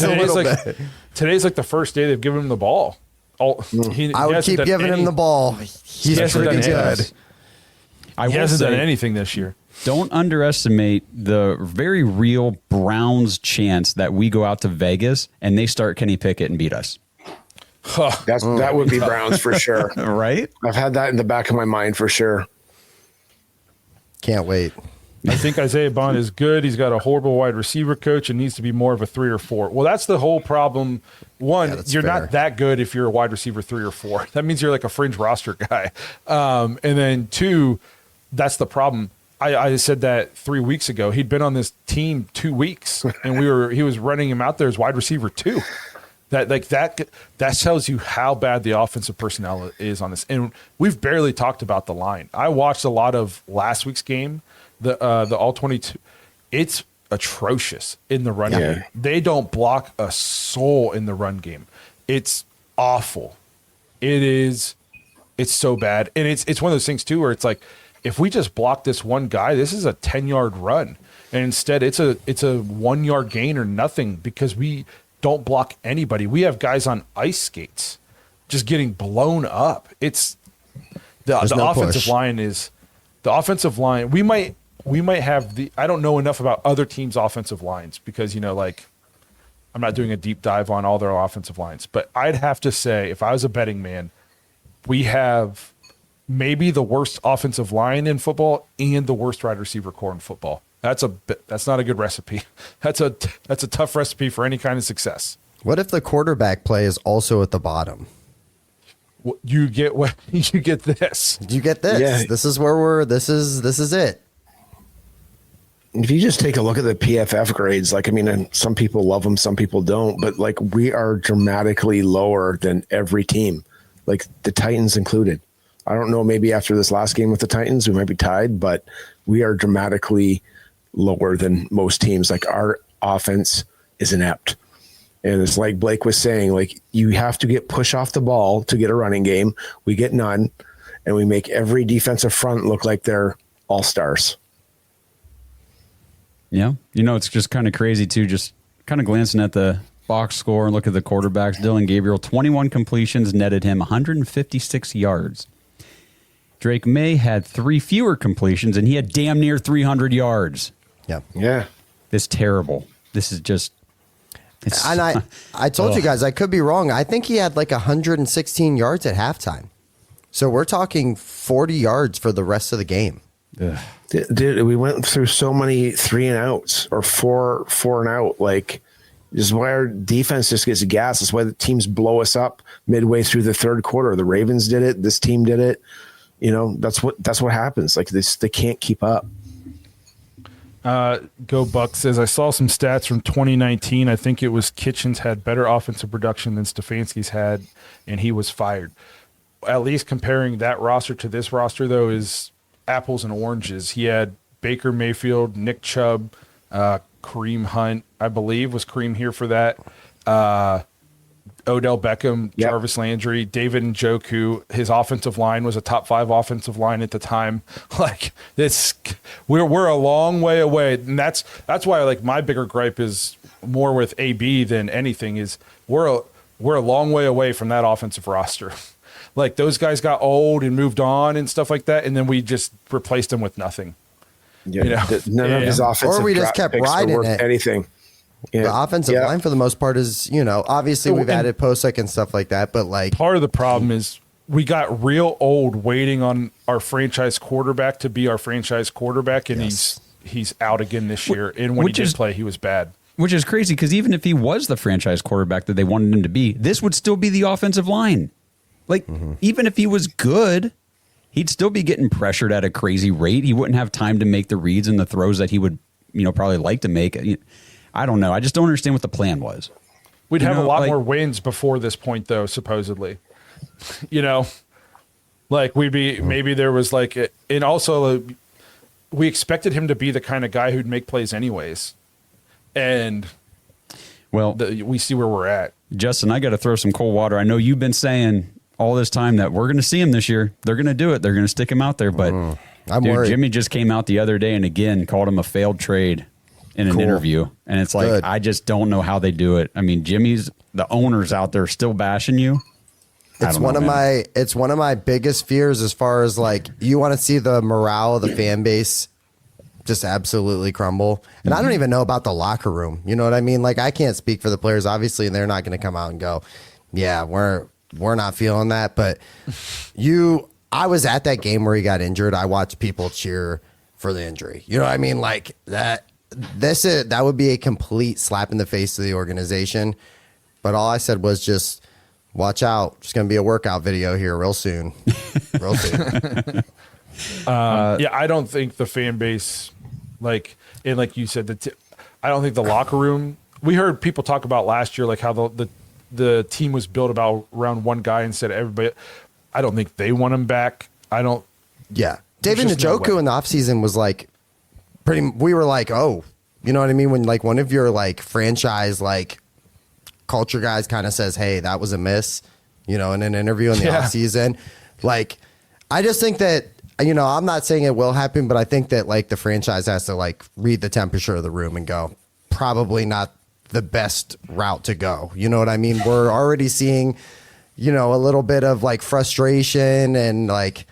today's like the first day they've given him the ball. I would keep giving him the ball. He's pretty good. He hasn't done anything this year. Don't underestimate the very real Browns chance that we go out to Vegas and they start Kenny Pickett and beat us. That would be Browns for sure. Right? I've had that in the back of my mind for sure. Can't wait. I think Isaiah Bond is good. He's got a horrible wide receiver coach and needs to be more of a 3 or 4. Well, that's the whole problem. One, you're not that good if you're a wide receiver 3 or 4. That means you're like a fringe roster guy. And then 2, that's the problem. I said that 3 weeks ago. He'd been on this team 2 weeks, and he was running him out there as wide receiver 2. That tells you how bad the offensive personnel is on this. And we've barely talked about the line. I watched a lot of last week's game, the all 22. It's atrocious in the run game. They don't block a soul in the run game. It's awful. It's so bad. And it's one of those things too where it's like, if we just block this one guy, this is a 10-yard run. And instead it's a 1-yard gain or nothing, because we don't block anybody. We have guys on ice skates just getting blown up. It's the offensive line is the offensive line. We might have I don't know enough about other teams' offensive lines, because I'm not doing a deep dive on all their offensive lines, but I'd have to say, if I was a betting man, we have maybe the worst offensive line in football and the worst wide receiver core in football. That's not a good recipe. That's a tough recipe for any kind of success. What if the quarterback play is also at the bottom? You get this. You get this. Yeah. This is where this is it. If you just take a look at the PFF grades, some people love them, some people don't, but we are dramatically lower than every team, like the Titans included. I don't know, maybe after this last game with the Titans, we might be tied, but we are dramatically lower than most teams. Like, our offense is inept. And it's like Blake was saying, you have to get push off the ball to get a running game. We get none, and we make every defensive front look like they're all-stars. Yeah. It's just kind of crazy, too, just kind of glancing at the box score and look at the quarterbacks. Dillon Gabriel, 21 completions, netted him 156 yards. Drake May had 3 fewer completions, and he had damn near 300 yards. Yeah. This is terrible. This is just... And I told you guys, I could be wrong. I think he had 116 yards at halftime. So we're talking 40 yards for the rest of the game. Dude, we went through so many 3 and outs or four and out. Like, this is why our defense just gets gassed. That's why the teams blow us up midway through the third quarter. The Ravens did it. This team did it. You know, that's what happens. Like, they can't keep up. Go Buck says, I saw some stats from 2019. I think it was Kitchens had better offensive production than Stefanski's had, and he was fired. At least comparing that roster to this roster, though, is apples and oranges. He had Baker Mayfield, Nick Chubb, Kareem Hunt, I believe. Was Kareem here for that? Odell Beckham, Yep. Jarvis Landry, David Njoku. His offensive line was a top 5 offensive line at the time. Like, this, we're a long way away, and that's why, like, my bigger gripe is more with AB than anything. Is we're a long way away from that offensive roster. Like, those guys got old and moved on and stuff like that, and then we just replaced them with nothing. Yeah, You know? none of his offensive Or we just draft kept picks were riding worth it. anything. Yeah. The offensive line, for the most part, is, you know, obviously we've And- added Posek and stuff like that, but like, Part of the problem is we got real old waiting on our franchise quarterback to be our franchise quarterback, and he's out again this year. And when he did play, he was bad. Which is crazy, because even if he was the franchise quarterback that they wanted him to be, this would still be the offensive line. Like, even if he was good, he'd still be getting pressured at a crazy rate. He wouldn't have time to make the reads and the throws that he would, you know, probably like to make. I don't know. I just don't understand what the plan was. We'd You have know, a lot like- more wins before this point, though, supposedly. You know, like, we'd be, maybe there was like, and also we expected him to be the kind of guy who'd make plays anyways. And Well, we see where we're at. Justin, I got to throw some cold water. I know you've been saying all this time that we're going to see him this year. They're going to do it. They're going to stick him out there. But I'm worried. Jimmy just came out the other day and again called him a failed trade in an interview. And it's like, Good. I just don't know how they do it. I mean, the owner's out there still bashing you. It's one of my biggest fears as far as, like, you want to see the morale of the fan base just absolutely crumble. And I don't even know about the locker room. You know what I mean? Like, I can't speak for the players, obviously, and they're not going to come out and go, yeah, we're not feeling that. But I was at that game where he got injured. I watched people cheer for the injury. You know what I mean? Like, that would be a complete slap in the face to the organization. But all I said was just, watch out. It's going to be a workout video here real soon. Real soon. Yeah, I don't think the fan base, like, and like you said, I don't think the locker room. We heard people talk about last year, like how the team was built around one guy instead of everybody. I don't think they want him back. I don't. Yeah. David There's just no Njoku way. in the offseason was like, we were like, oh, you know what I mean? When, like, one of your, like, franchise, like, culture guys kind of says, hey, that was a miss, you know, in an interview in the offseason. Like, I just think that, you know, I'm not saying it will happen, but I think that, like, the franchise has to, like, read the temperature of the room and go, probably not the best route to go. You know what I mean? We're already seeing, you know, a little bit of, like, frustration and, like,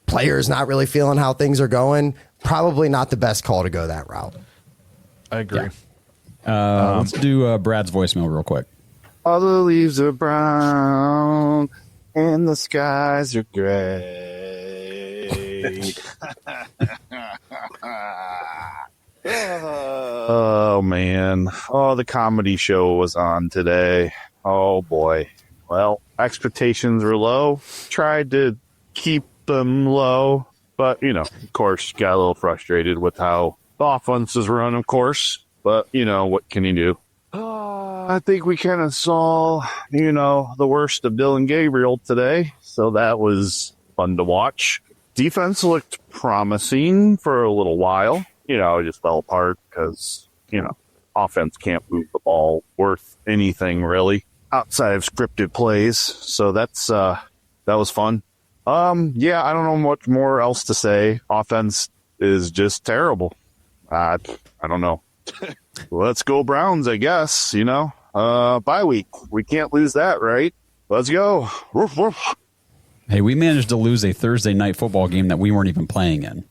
players not really feeling how things are going. Probably not the best call to go that route. I agree. Let's do Brad's voicemail real quick. All the leaves are brown and the skies are gray. Oh, man. Oh, the comedy show was on today. Oh, boy. Well, expectations were low. Tried to keep them low. But, you know, of course, got a little frustrated with how the offense is run, of course. But, you know, what can you do? I think we kind of saw, you know, the worst of Dillon Gabriel today. So that was fun to watch. Defense looked promising for a little while. You know, it just fell apart because, you know, offense can't move the ball worth anything really outside of scripted plays. So that was fun. Yeah, I don't know much more else to say. Offense is just terrible. I don't know. Let's go Browns, I guess, you know. Bye week. We can't lose that, right? Let's go. Woof, woof. Hey, we managed to lose a Thursday night football game that we weren't even playing in.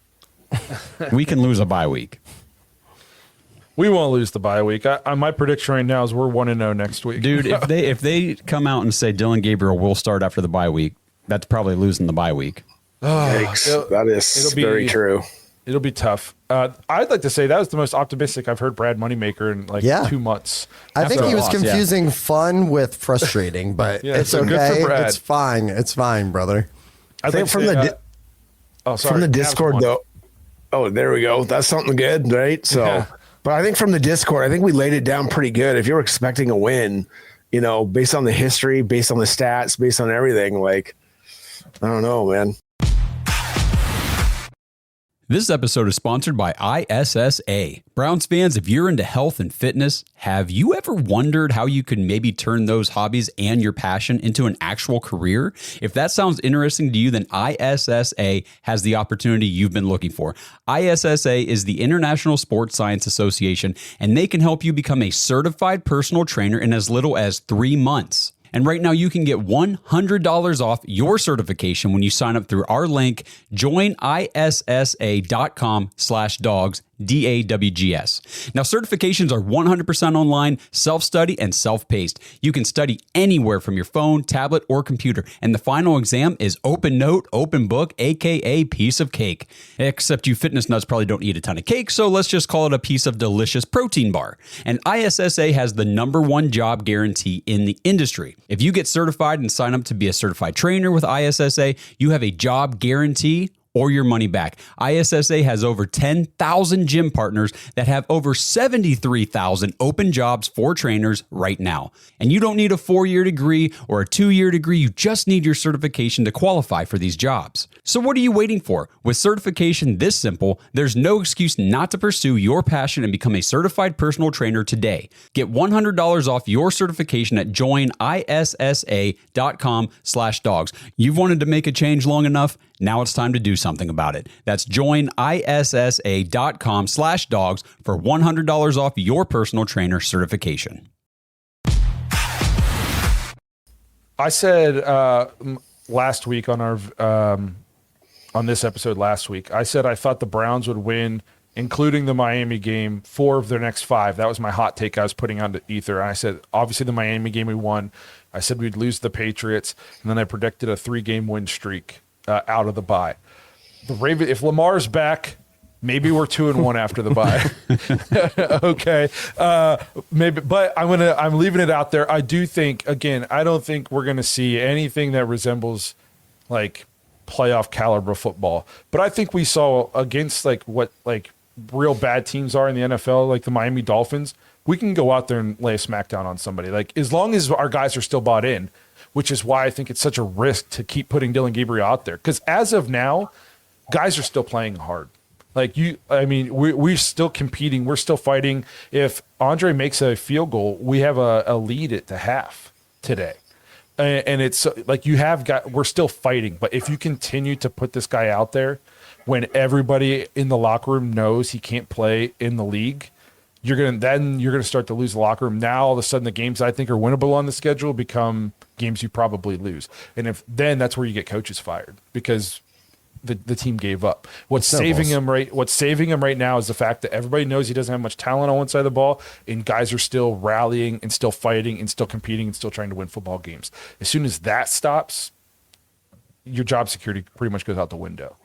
We can lose a bye week. We won't lose the bye week. My prediction right now is we're 1-0 next week. Dude, if they come out and say Dillon Gabriel will start after the bye week, That's probably losing the bye week. That is very true. It'll be tough. I'd like to say that was the most optimistic I've heard Brad Moneymaker in 2 months. I think he was confusing fun with frustrating, but it's okay. Good for Brad. It's fine. It's fine, brother. I think from the Discord though. Oh, there we go. That's something good, right? So, but I think from the Discord, I think we laid it down pretty good. If you're expecting a win, based on the history, based on the stats, based on everything, like, I don't know, man. This episode is sponsored by ISSA. Browns fans, if you're into health and fitness, have you ever wondered how you could maybe turn those hobbies and your passion into an actual career? If that sounds interesting to you, then ISSA has the opportunity you've been looking for. ISSA is the International Sports Science Association, and they can help you become a certified personal trainer in as little as 3 months. And right now you can get $100 off your certification when you sign up through our link, joinissa.com/dogs, DAWGS. Now, certifications are 100% online, self-study, and self-paced. You can study anywhere from your phone, tablet, or computer. And the final exam is open note, open book, aka piece of cake. Except you fitness nuts probably don't eat a ton of cake, so let's just call it a piece of delicious protein bar. And ISSA has the #1 job guarantee in the industry. If you get certified and sign up to be a certified trainer with ISSA, you have a job guarantee or your money back. ISSA has over 10,000 gym partners that have over 73,000 open jobs for trainers right now. And you don't need a 4-year degree or a 2-year degree. You just need your certification to qualify for these jobs. So what are you waiting for? With certification this simple, there's no excuse not to pursue your passion and become a certified personal trainer today. Get $100 off your certification at joinissa.com/dogs. You've wanted to make a change long enough. Now it's time to do something about it. That's joinissa.com/dogs for $100 off your personal trainer certification. I said last week on our on this episode last week, I said I thought the Browns would win, including the Miami game, 4 of their next 5. That was my hot take I was putting on the ether. And I said, obviously the Miami game we won. I said we'd lose the Patriots, and then I predicted a 3-game win streak out of the bye. The Raven, if Lamar's back, maybe we're 2-1 after the bye. Okay, maybe, but I'm leaving it out there. I do think, again, I don't think we're going to see anything that resembles like playoff caliber football. But I think we saw against what real bad teams are in the NFL, like the Miami Dolphins. We can go out there and lay a smackdown on somebody. Like, as long as our guys are still bought in, which is why I think it's such a risk to keep putting Dillon Gabriel out there. Because as of now, guys are still playing hard. We're still competing. We're still fighting. If Andre makes a field goal, we have a lead at the half today. And it's like we're still fighting. But if you continue to put this guy out there when everybody in the locker room knows he can't play in the league, you're gonna start to lose the locker room. Now all of a sudden the games I think are winnable on the schedule become games you probably lose. And that's where you get coaches fired, because the team gave up. What's saving him right now is the fact that everybody knows he doesn't have much talent on one side of the ball, and guys are still rallying and still fighting and still competing and still trying to win football games. As soon as that stops, your job security pretty much goes out the window.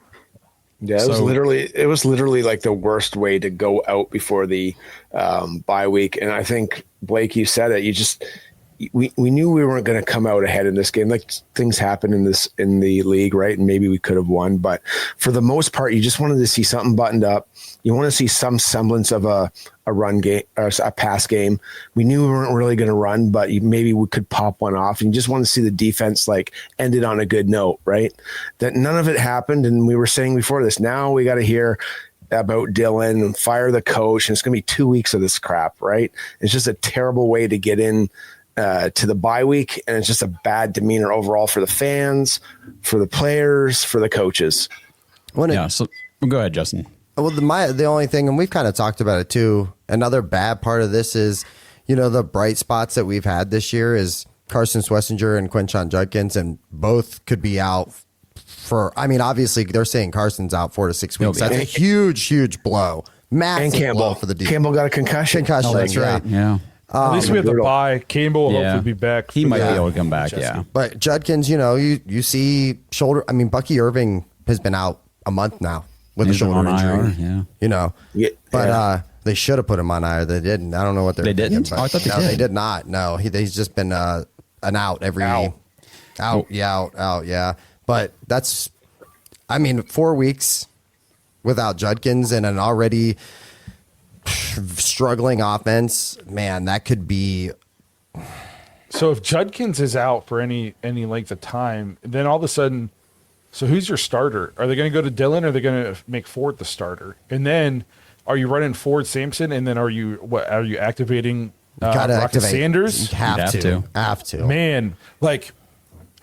Yeah, it was literally like the worst way to go out before the bye week. And I think, Blake, you said it. We knew we weren't going to come out ahead in this game. Like, things happen in the league, right? And maybe we could have won, but for the most part, you just wanted to see something buttoned up. You want to see some semblance of a run game or a pass game. We knew we weren't really going to run, but maybe we could pop one off. And you just want to see the defense ended on a good note, right? That none of it happened. And we were saying before this, now we got to hear about Dillon and fire the coach. And it's going to be 2 weeks of this crap, right? It's just a terrible way to get in to the bye week, and it's just a bad demeanor overall for the fans, for the players, for the coaches. So go ahead, Justin. Well, the only thing, and we've kind of talked about it too, another bad part of this is, the bright spots that we've had this year is Carson Schlesinger and Quinshon Judkins, and both could be out for, obviously they're saying Carson's out 4 to 6 weeks. That's a huge blow. Massive and Campbell blow for the defense. Campbell got a concussion. Oh, that's right. Yeah. At least we have the bye. Campbell will hopefully be back. He might be able to come back, yeah. But Judkins, you see shoulder. I mean, Bucky Irving has been out a month now with a shoulder injury. Yeah. But they should have put him on IR. They didn't. I don't know what they didn't. I thought they did not. No, he's just been an out every out. Yeah. But that's, 4 weeks without Judkins and an already struggling offense, man, that could be. So if Judkins is out for any length of time, then all of a sudden, so who's your starter? Are they going to go to Dillon, or are they going to make Ford the starter? And then are you running Ford Sampson, and then are you activating Rocket Sanders? You have to. Man,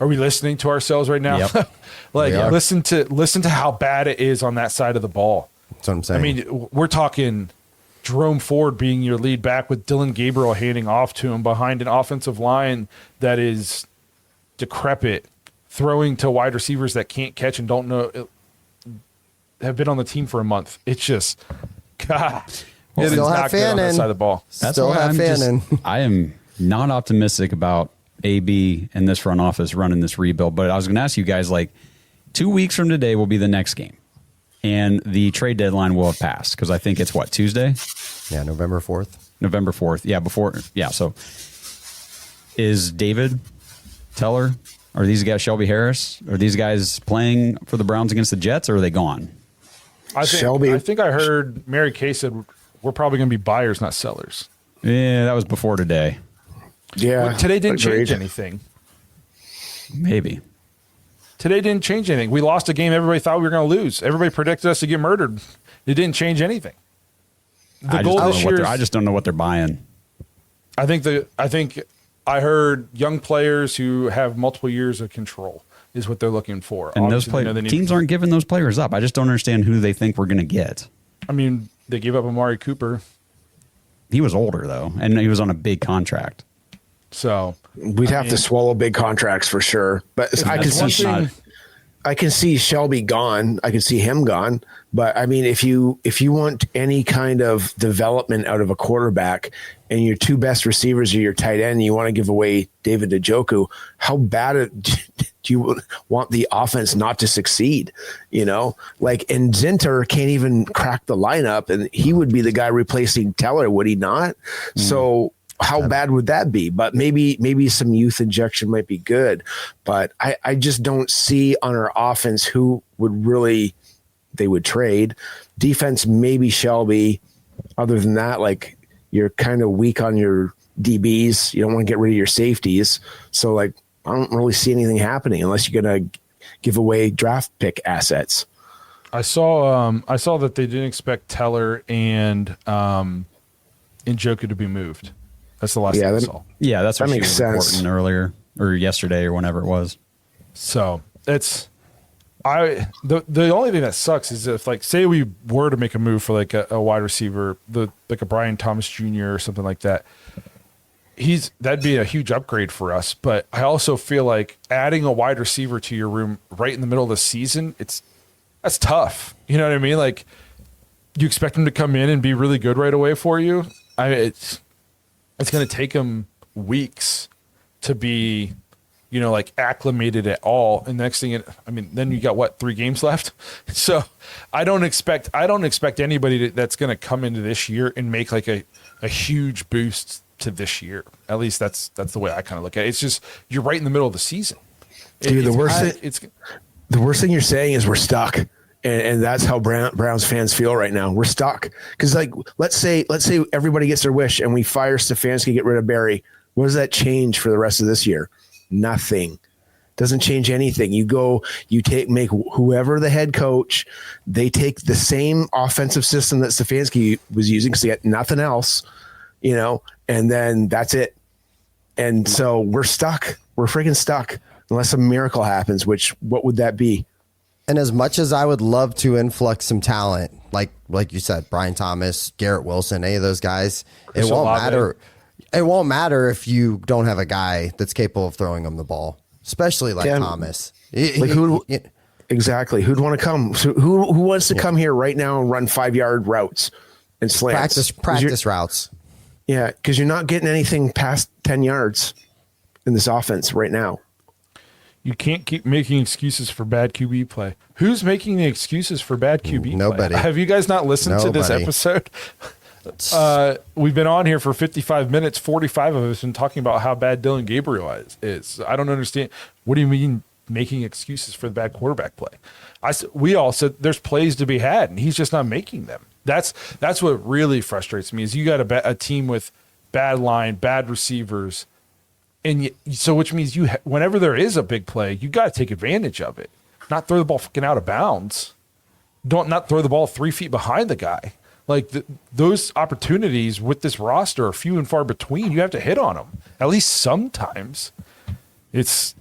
are we listening to ourselves right now? Yep. listen to how bad it is on that side of the ball. That's what I'm saying. We're talking Jerome Ford being your lead back with Dillon Gabriel handing off to him behind an offensive line that is decrepit, throwing to wide receivers that can't catch and don't know, have been on the team for a month. It's just, God, it is not good on that side of the ball. Still have Fannin. I am not optimistic about AB and this front office running this rebuild, but I was going to ask you guys, 2 weeks from today will be the next game. And the trade deadline will have passed because I think it's Tuesday? Yeah, November 4th. November 4th. Yeah, before. Yeah, so is David Teller, are these guys, Shelby Harris, are these guys playing for the Browns against the Jets, or are they gone? I think I heard Mary Kay said we're probably going to be buyers, not sellers. Yeah, that was before today. Yeah. Well, today didn't change anything. Maybe. Today didn't change anything. We lost a game everybody thought we were going to lose. Everybody predicted us to get murdered. It didn't change anything. The goal this year, I just don't know what they're buying. I think I heard young players who have multiple years of control is what they're looking for. And obviously, those teams aren't giving those players up. I just don't understand who they think we're going to get. They gave up Amari Cooper. He was older though, and he was on a big contract. So we'd have to swallow big contracts for sure. But I can see Shelby gone. I can see him gone. But if you want any kind of development out of a quarterback, and your two best receivers are your tight end, and you want to give away David Njoku, how bad do you want the offense not to succeed? And Zinter can't even crack the lineup, and he would be the guy replacing Teller, would he not? So how bad would that be? But maybe some youth injection might be good. But I just don't see on our offense who would really they would trade. Defense, maybe Shelby. Other than that, you're kind of weak on your DBs. You don't want to get rid of your safeties. So I don't really see anything happening unless you're going to give away draft pick assets. I saw that they didn't expect Teller and Njoku to be moved. That's the last thing I saw. Yeah, that's what that she makes was sense. reporting earlier or yesterday or whenever it was. So the only thing that sucks is if say we were to make a move for a wide receiver, a Brian Thomas Jr. or something like that, that'd be a huge upgrade for us. But I also feel like adding a wide receiver to your room right in the middle of the season, that's tough. You know what I mean? You expect him to come in and be really good right away for you. It's going to take him weeks to be, acclimated at all. And next thing, then you got 3 games left. So I don't expect anybody that's going to come into this year and make a huge boost to this year. At least that's the way I kind of look at it. It's just, you're right in the middle of the season. Dude, the worst thing you're saying is we're stuck. And that's how Browns fans feel right now. We're stuck. Because, let's say everybody gets their wish and we fire Stefanski, get rid of Barry. What does that change for the rest of this year? Nothing. Doesn't change anything. Make whoever the head coach, they take the same offensive system that Stefanski was using because they got nothing else, and then that's it. And so we're stuck. We're freaking stuck unless a miracle happens, which what would that be? And as much as I would love to influx some talent, like you said, Brian Thomas, Garrett Wilson, any of those guys, it won't matter. It won't matter if you don't have a guy that's capable of throwing them the ball, especially Thomas. Exactly. Who'd want to come? So who wants to come here right now and run 5-yard routes and slants? Practice routes. Yeah, because you're not getting anything past 10 yards in this offense right now. You can't keep making excuses for bad QB play. Who's making the excuses for bad QB Nobody. play? Have you guys not listened to this episode? We've been on here for 55 minutes. 45 of us been talking about how bad Dillon Gabriel is. I don't understand. What do you mean making excuses for the bad quarterback play? We all said there's plays to be had, and he's just not making them. That's what really frustrates me is you got a team with bad line, bad receivers, and so which means whenever there is a big play, you got to take advantage of it. Not throw the ball fucking out of bounds. Not throw the ball 3 feet behind the guy. Like those opportunities with this roster are few and far between. You have to hit on them at least sometimes. It's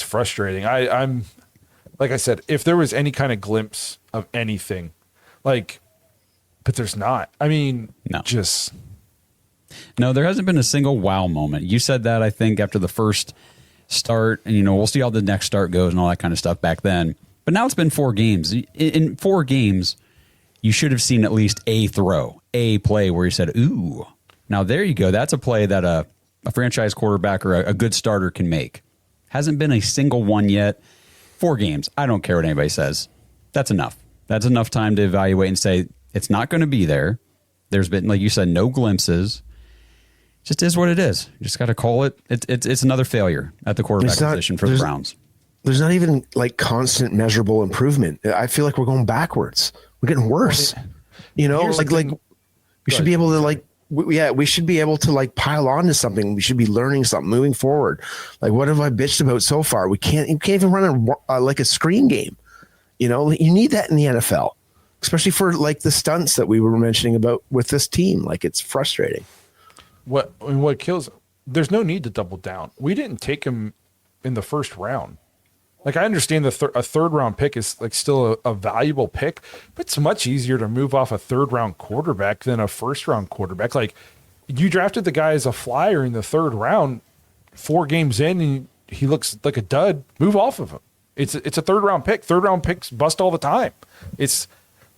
frustrating. I'm like I said, if there was any kind of glimpse of anything, but there's not. I mean, No, there hasn't been a single wow moment. You said that, I think, after the first start, and, we'll see how the next start goes and all that kind of stuff back then. But now it's been 4 games. In 4 games, you should have seen at least a throw, a play where you said, ooh. Now, there you go. That's a play that a franchise quarterback or a good starter can make. Hasn't been a single one yet. 4 games. I don't care what anybody says. That's enough. That's enough time to evaluate and say, it's not going to be there. There's been, like you said, no glimpses. Just is what it is. You just got to call it. It's another failure at the quarterback position for the Browns. There's not even constant measurable improvement. I feel like we're going backwards. We're getting worse. We should be able to we should be able to pile on to something. We should be learning something moving forward. What have I bitched about so far? You can't even run a screen game. You need that in the NFL, especially for the stunts that we were mentioning about with this team. It's frustrating. What kills? There's no need to double down. We didn't take him in the first round. I understand a third round pick is still a valuable pick, but it's much easier to move off a third round quarterback than a first round quarterback. You drafted the guy as a flyer in the third round, 4 games in, and he looks like a dud. Move off of him. It's a third round pick. Third round picks bust all the time.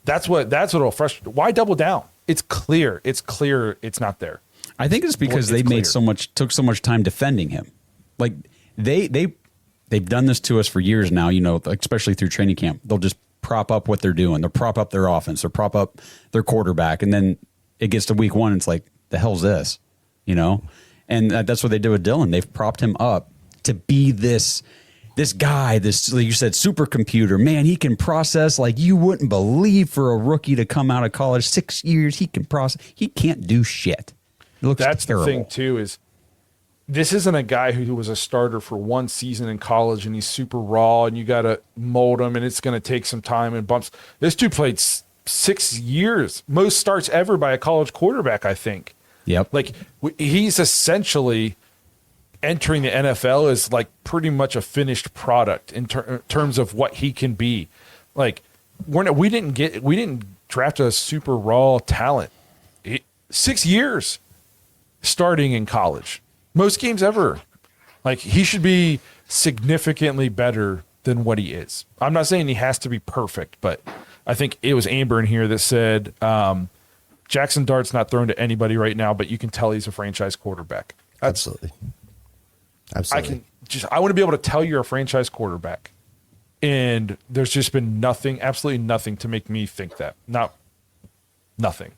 That's what'll frustrate. Why double down? It's clear. It's not there. I think it's because they took so much time defending him. They've done this to us for years now, especially through training camp. They'll just prop up what they're doing. They'll prop up their offense. They'll prop up their quarterback. And then it gets to week 1. And it's like, the hell's this? And that's what they did with Dillon. They've propped him up to be this guy, this, like you said, supercomputer. Man, he can process like you wouldn't believe for a rookie to come out of college. 6 years, he can process. He can't do shit. That's terrible. The thing, too, is this isn't a guy who was a starter for 1 season in college and he's super raw and you got to mold him and it's going to take some time and bumps. This dude played 6 years, most starts ever by a college quarterback, I think. Yep. He's essentially entering the NFL as pretty much a finished product in terms of what he can be. We didn't draft a super raw talent. 6 years starting in college. Most games ever. He should be significantly better than what he is. I'm not saying he has to be perfect, but I think it was Amber in here that said Jackson Dart's not thrown to anybody right now, but you can tell he's a franchise quarterback. Absolutely. I want to be able to tell you're a franchise quarterback. And there's just been absolutely nothing to make me think that. Nothing.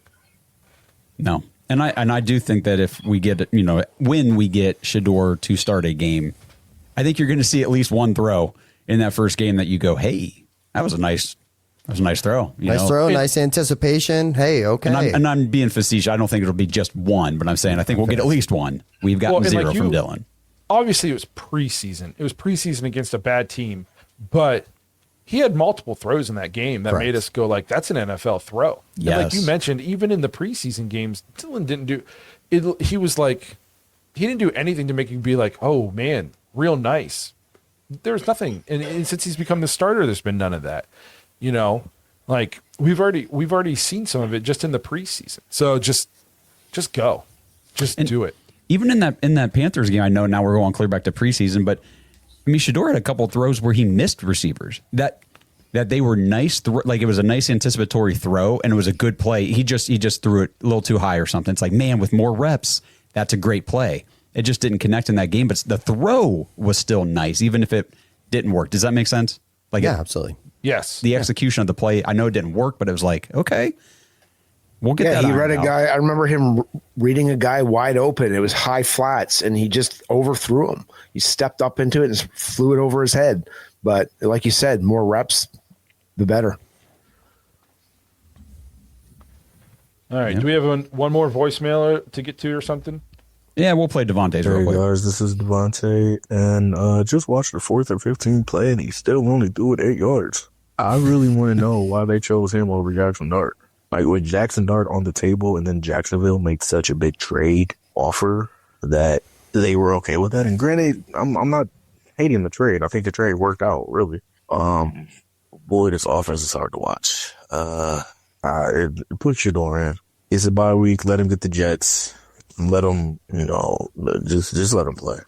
No. And I do think that if we get, when we get Shedeur to start a game, I think you're going to see at least one throw in that first game that you go, hey, that was a nice throw. Nice throw, nice anticipation. Hey, okay. And I'm being facetious. I don't think it'll be just one, but I'm saying I think we'll get at least one. We've gotten 0 from Dillon. Obviously, it was preseason. It was preseason against a bad team, but he had multiple throws in that game that made us go that's an NFL throw. Yes. And like you mentioned, even in the preseason games, Dillon didn't do it. He didn't do anything to make you be oh man, real nice. There's nothing. And since he's become the starter, there's been none of that. We've already seen some of it just in the preseason. So just go. Do it. Even in that Panthers game, I know now we're going clear back to preseason, but Shedeur had a couple of throws where he missed receivers that that they were nice. Like it was a nice anticipatory throw and it was a good play. He just threw it a little too high or something. It's like, man, with more reps, that's a great play. It just didn't connect in that game, but the throw was still nice, even if it didn't work. Does that make sense? Like, yeah, absolutely. Yes. The execution of the play, I know it didn't work, but it was like, okay, we'll get that. He read a guy. I remember him reading a guy wide open. It was high flats, and he just overthrew him. He stepped up into it and flew it over his head. But like you said, more reps, the better. All right. Do we have one more voicemail to get to or something? Yeah, we'll play Devontae's real quick. Hey guys, this is Devontae, and just watched the 4th and 15 play, and he still only threw it 8 yards. I really want to know why they chose him over Jackson Dart. Like, with Jackson Dart on the table, and then Jacksonville made such a big trade offer that they were okay with that. And granted, I'm not hating the trade. I think the trade worked out, really. Boy, this offense is hard to watch. It puts your door in. It's a bye week. Let him get the Jets. Let him, just let him play.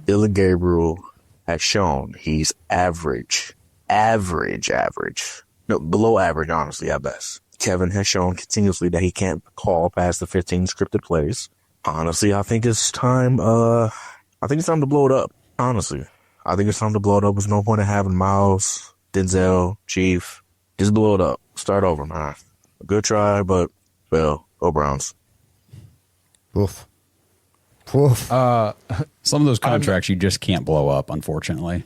Dillon Gabriel has shown he's average. No, below average, honestly, at best. Kevin has shown continuously that he can't call past the 15 scripted plays. Honestly, I think it's time to blow it up. Honestly, I think it's time to blow it up. There's no point in having Myles, Denzel, Chief. Just blow it up. Start over, man. A good try, but, well, go Browns. Oof. Some of those contracts you just can't blow up, unfortunately.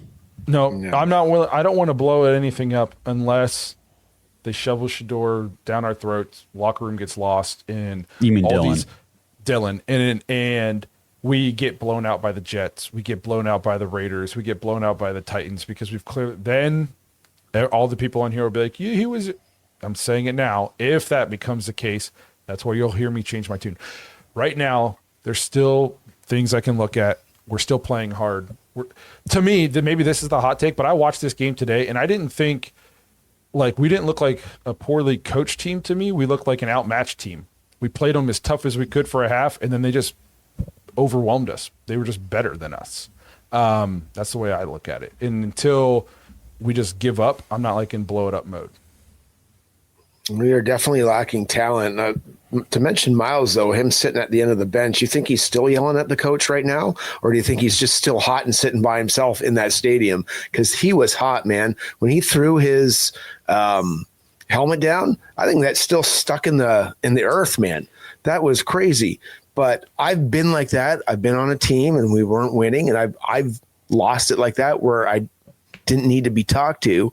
No, I'm not willing. I don't want to blow anything up unless they shovel Shador down our throats, locker room gets lost, and you mean Dillon? Dillon, and we get blown out by the Jets, we get blown out by the Raiders, we get blown out by the Titans because we've clearly. Then all the people on here will be like, he was. I'm saying it now. If that becomes the case, that's where you'll hear me change my tune. Right now, there's still things I can look at. We're still playing hard. To me, maybe this is the hot take, but I watched this game today, and I didn't think, like, we didn't look like a poorly coached team to me. We looked like an outmatched team. We played them as tough as we could for a half, and then they just overwhelmed us. They were just better than us. That's the way I look at it. And until we just give up, I'm not like in blow it up mode. We are definitely lacking talent. To mention Myles, though, him sitting at the end of the bench, you think he's still yelling at the coach right now? Or do you think he's just still hot and sitting by himself in that stadium? Because he was hot, man. When he threw his helmet down, I think that's still stuck in the earth, man. That was crazy. But I've been like that. I've been on a team and we weren't winning, and I've lost it like that where I didn't need to be talked to.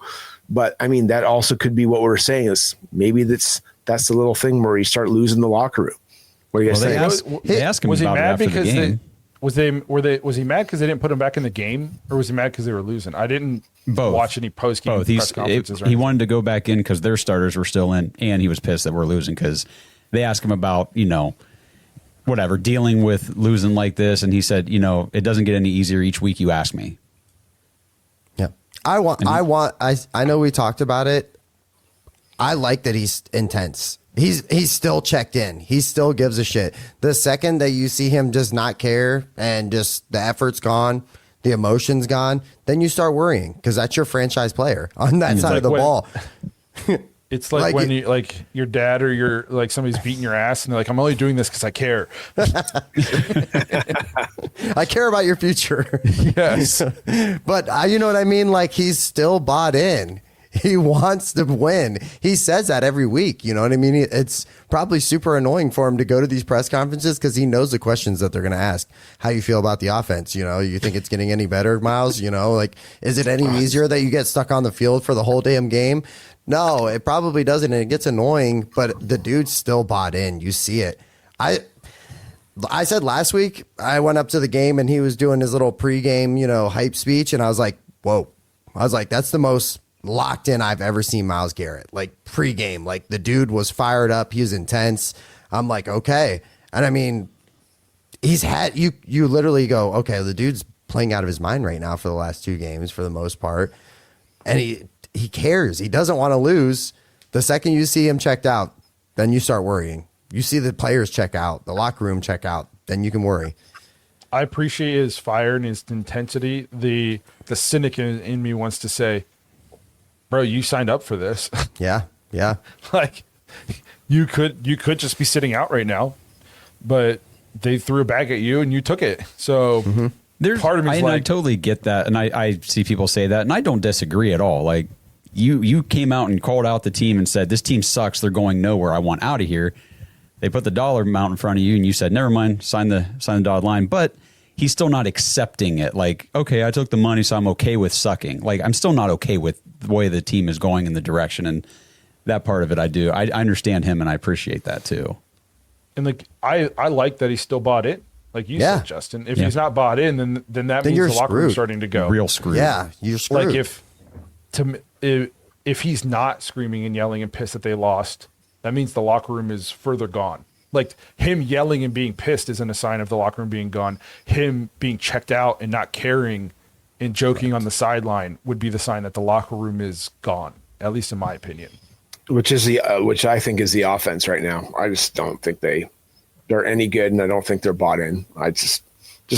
But I mean, that also could be what we're saying is maybe that's the little thing where you start losing the locker room. What do you guys think? They asked him was he about mad it after because the game. was he mad because they didn't put him back in the game, or was he mad because they were losing? I didn't watch any post game press conferences. He wanted to go back in because their starters were still in, and he was pissed that we're losing because they asked him about whatever dealing with losing like this, and he said it doesn't get any easier each week you ask me. Yeah, I know we talked about it. I like that he's intense. He's still checked in. He still gives a shit. The second that you see him just not care and just the effort's gone, the emotion's gone, then you start worrying because that's your franchise player on that side of the ball. It's like when you your dad or your somebody's beating your ass and they're like, I'm only doing this because I care. I care about your future. Yes. But you know what I mean? Like, he's still bought in. He wants to win. He says that every week. You know what I mean? It's probably super annoying for him to go to these press conferences because he knows the questions that they're going to ask. How you feel about the offense? You think it's getting any better, Myles? Is it any easier that you get stuck on the field for the whole damn game? No, it probably doesn't. And it gets annoying, but the dude's still bought in. You see it. I said last week, I went up to the game and he was doing his little pregame, hype speech. And I was like, whoa. I was like, that's the most locked in I've ever seen Myles Garrett. Like, pregame, like the dude was fired up. He was intense. I'm like, okay. And I mean, he's had, you literally go, okay, the dude's playing out of his mind right now for the last 2 games for the most part. And he cares. He doesn't want to lose. The second you see him checked out, then you start worrying. You see the players check out, the locker room check out, then you can worry. I appreciate his fire and his intensity. The cynic in me wants to say, bro, you signed up for this. Yeah. Like you could just be sitting out right now, but they threw a bag at you and you took it. So there's part of me is I totally get that. And I see people say that, and I don't disagree at all. Like you came out and called out the team and said, this team sucks. They're going nowhere. I want out of here. They put the dollar amount in front of you and you said, never mind, sign the dotted line. But he's still not accepting it. Like, okay, I took the money, so I'm okay with sucking. Like, I'm still not okay with the way the team is going in the direction. And that part of it, I do. I understand him, and I appreciate that too. And like, I like that he still bought in. Like you said, Justin, if he's not bought in, then that means the locker room's starting to go. Real screwed. Yeah, you're screwed. Like if he's not screaming and yelling and pissed that they lost, that means the locker room is further gone. Like him yelling and being pissed isn't a sign of the locker room being gone. Him being checked out and not caring and joking on the sideline would be the sign that the locker room is gone, at least in my opinion. Which I think is the offense right now. I just don't think they're any good, and I don't think they're bought in. I just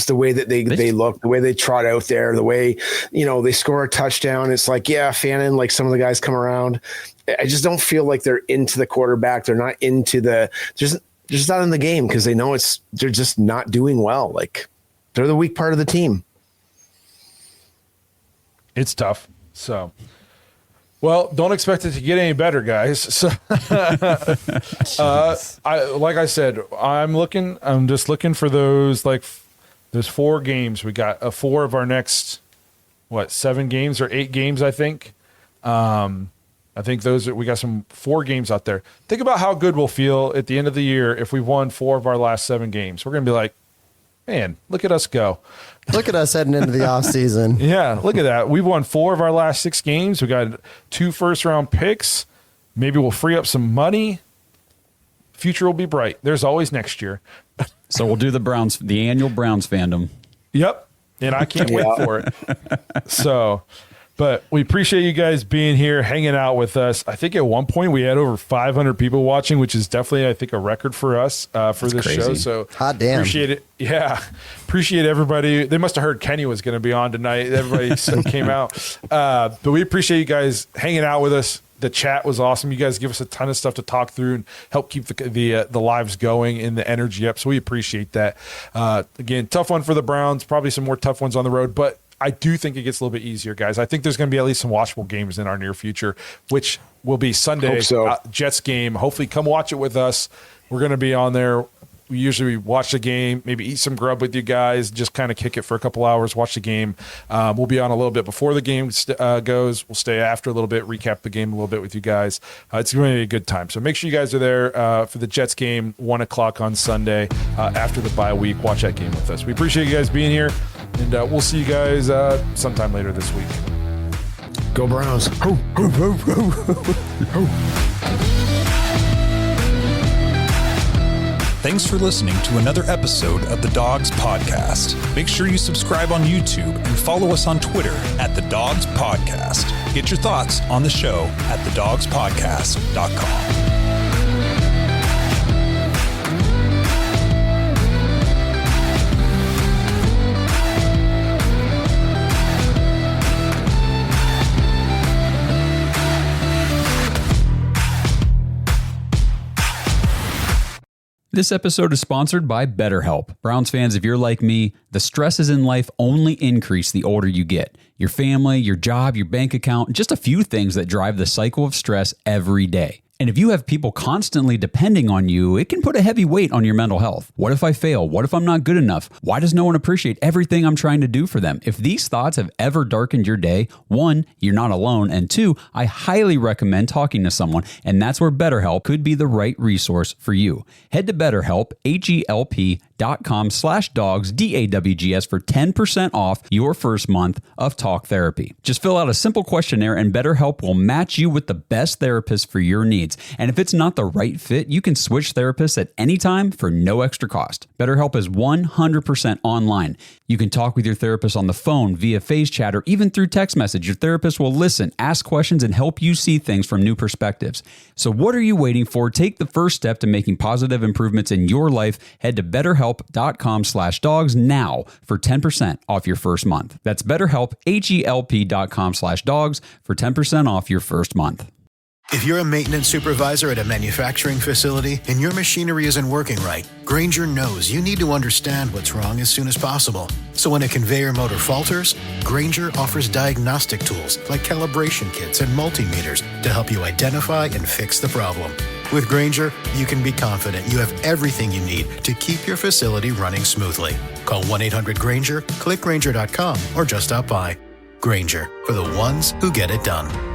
the way that they look, the way they trot out there, the way, they score a touchdown. It's like, yeah, Fannin, like some of the guys come around. I just don't feel like they're into the quarterback. They're not into just not in the game because they know they're just not doing well. Like they're the weak part of the team. It's tough. So, well, don't expect it to get any better, guys. So, like I said, I'm just looking for those, like there's 4 games. We got 4 of our next, 7 games or 8 games, I think. I think we got 4 games out there. Think about how good we'll feel at the end of the year if we've won 4 of our last 7 games. We're going to be like, man, look at us go. Look at us heading into the offseason. Yeah, look at that. We've won 4 of our last 6 games. We got 2 first-round picks. Maybe we'll free up some money. Future will be bright. There's always next year. So we'll do the annual Browns fandom. Yep, and I can't wait for it. So... But we appreciate you guys being here, hanging out with us. I think at one point we had over 500 people watching, which is definitely, I think, a record for us for this show. So hot damn. Appreciate it. Yeah. Appreciate everybody. They must have heard Kenny was going to be on tonight. Everybody still came out. But we appreciate you guys hanging out with us. The chat was awesome. You guys give us a ton of stuff to talk through and help keep the lives going and the energy up. So we appreciate that. Again, tough one for the Browns. Probably some more tough ones on the road. But I do think it gets a little bit easier, guys. I think there's going to be at least some watchable games in our near future, which will be Sunday, Jets game. Hopefully come watch it with us. We're going to be on there. We usually watch the game, maybe eat some grub with you guys, just kind of kick it for a couple hours, watch the game. We'll be on a little bit before the game goes. We'll stay after a little bit, recap the game a little bit with you guys. It's going to be a good time. So make sure you guys are there for the Jets game, 1 o'clock on Sunday after the bye week. Watch that game with us. We appreciate you guys being here, and we'll see you guys sometime later this week. Go Browns. Ho, ho, ho, ho, ho, ho. Thanks for listening to another episode of the Dogs Podcast. Make sure you subscribe on YouTube and follow us on Twitter at The Dogs Podcast. Get your thoughts on the show at thedogspodcast.com. This episode is sponsored by BetterHelp. Browns fans, if you're like me, the stresses in life only increase the older you get. Your family, your job, your bank account, just a few things that drive the cycle of stress every day. And if you have people constantly depending on you, it can put a heavy weight on your mental health. What if I fail? What if I'm not good enough? Why does no one appreciate everything I'm trying to do for them? If these thoughts have ever darkened your day, 1, you're not alone, and 2, I highly recommend talking to someone, and that's where BetterHelp could be the right resource for you. Head to BetterHelp, HELP.com/dogs, DAWGS for 10% off your first month of talk therapy. Just fill out a simple questionnaire and BetterHelp will match you with the best therapist for your needs. And if it's not the right fit, you can switch therapists at any time for no extra cost. BetterHelp is 100% online. You can talk with your therapist on the phone, via FaceChat, or even through text message. Your therapist will listen, ask questions, and help you see things from new perspectives. So what are you waiting for? Take the first step to making positive improvements in your life. Head to BetterHelp betterhelp.com/dogs now for 10% off your first month. That's BetterHelp, HELP.com/dogs for 10% off your first month. If you're a maintenance supervisor at a manufacturing facility and your machinery isn't working right, Grainger knows you need to understand what's wrong as soon as possible. So when a conveyor motor falters, Grainger offers diagnostic tools like calibration kits and multimeters to help you identify and fix the problem. With Grainger, you can be confident you have everything you need to keep your facility running smoothly. Call 1-800-GRAINGER, click Grainger.com, or just stop by. Grainger, for the ones who get it done.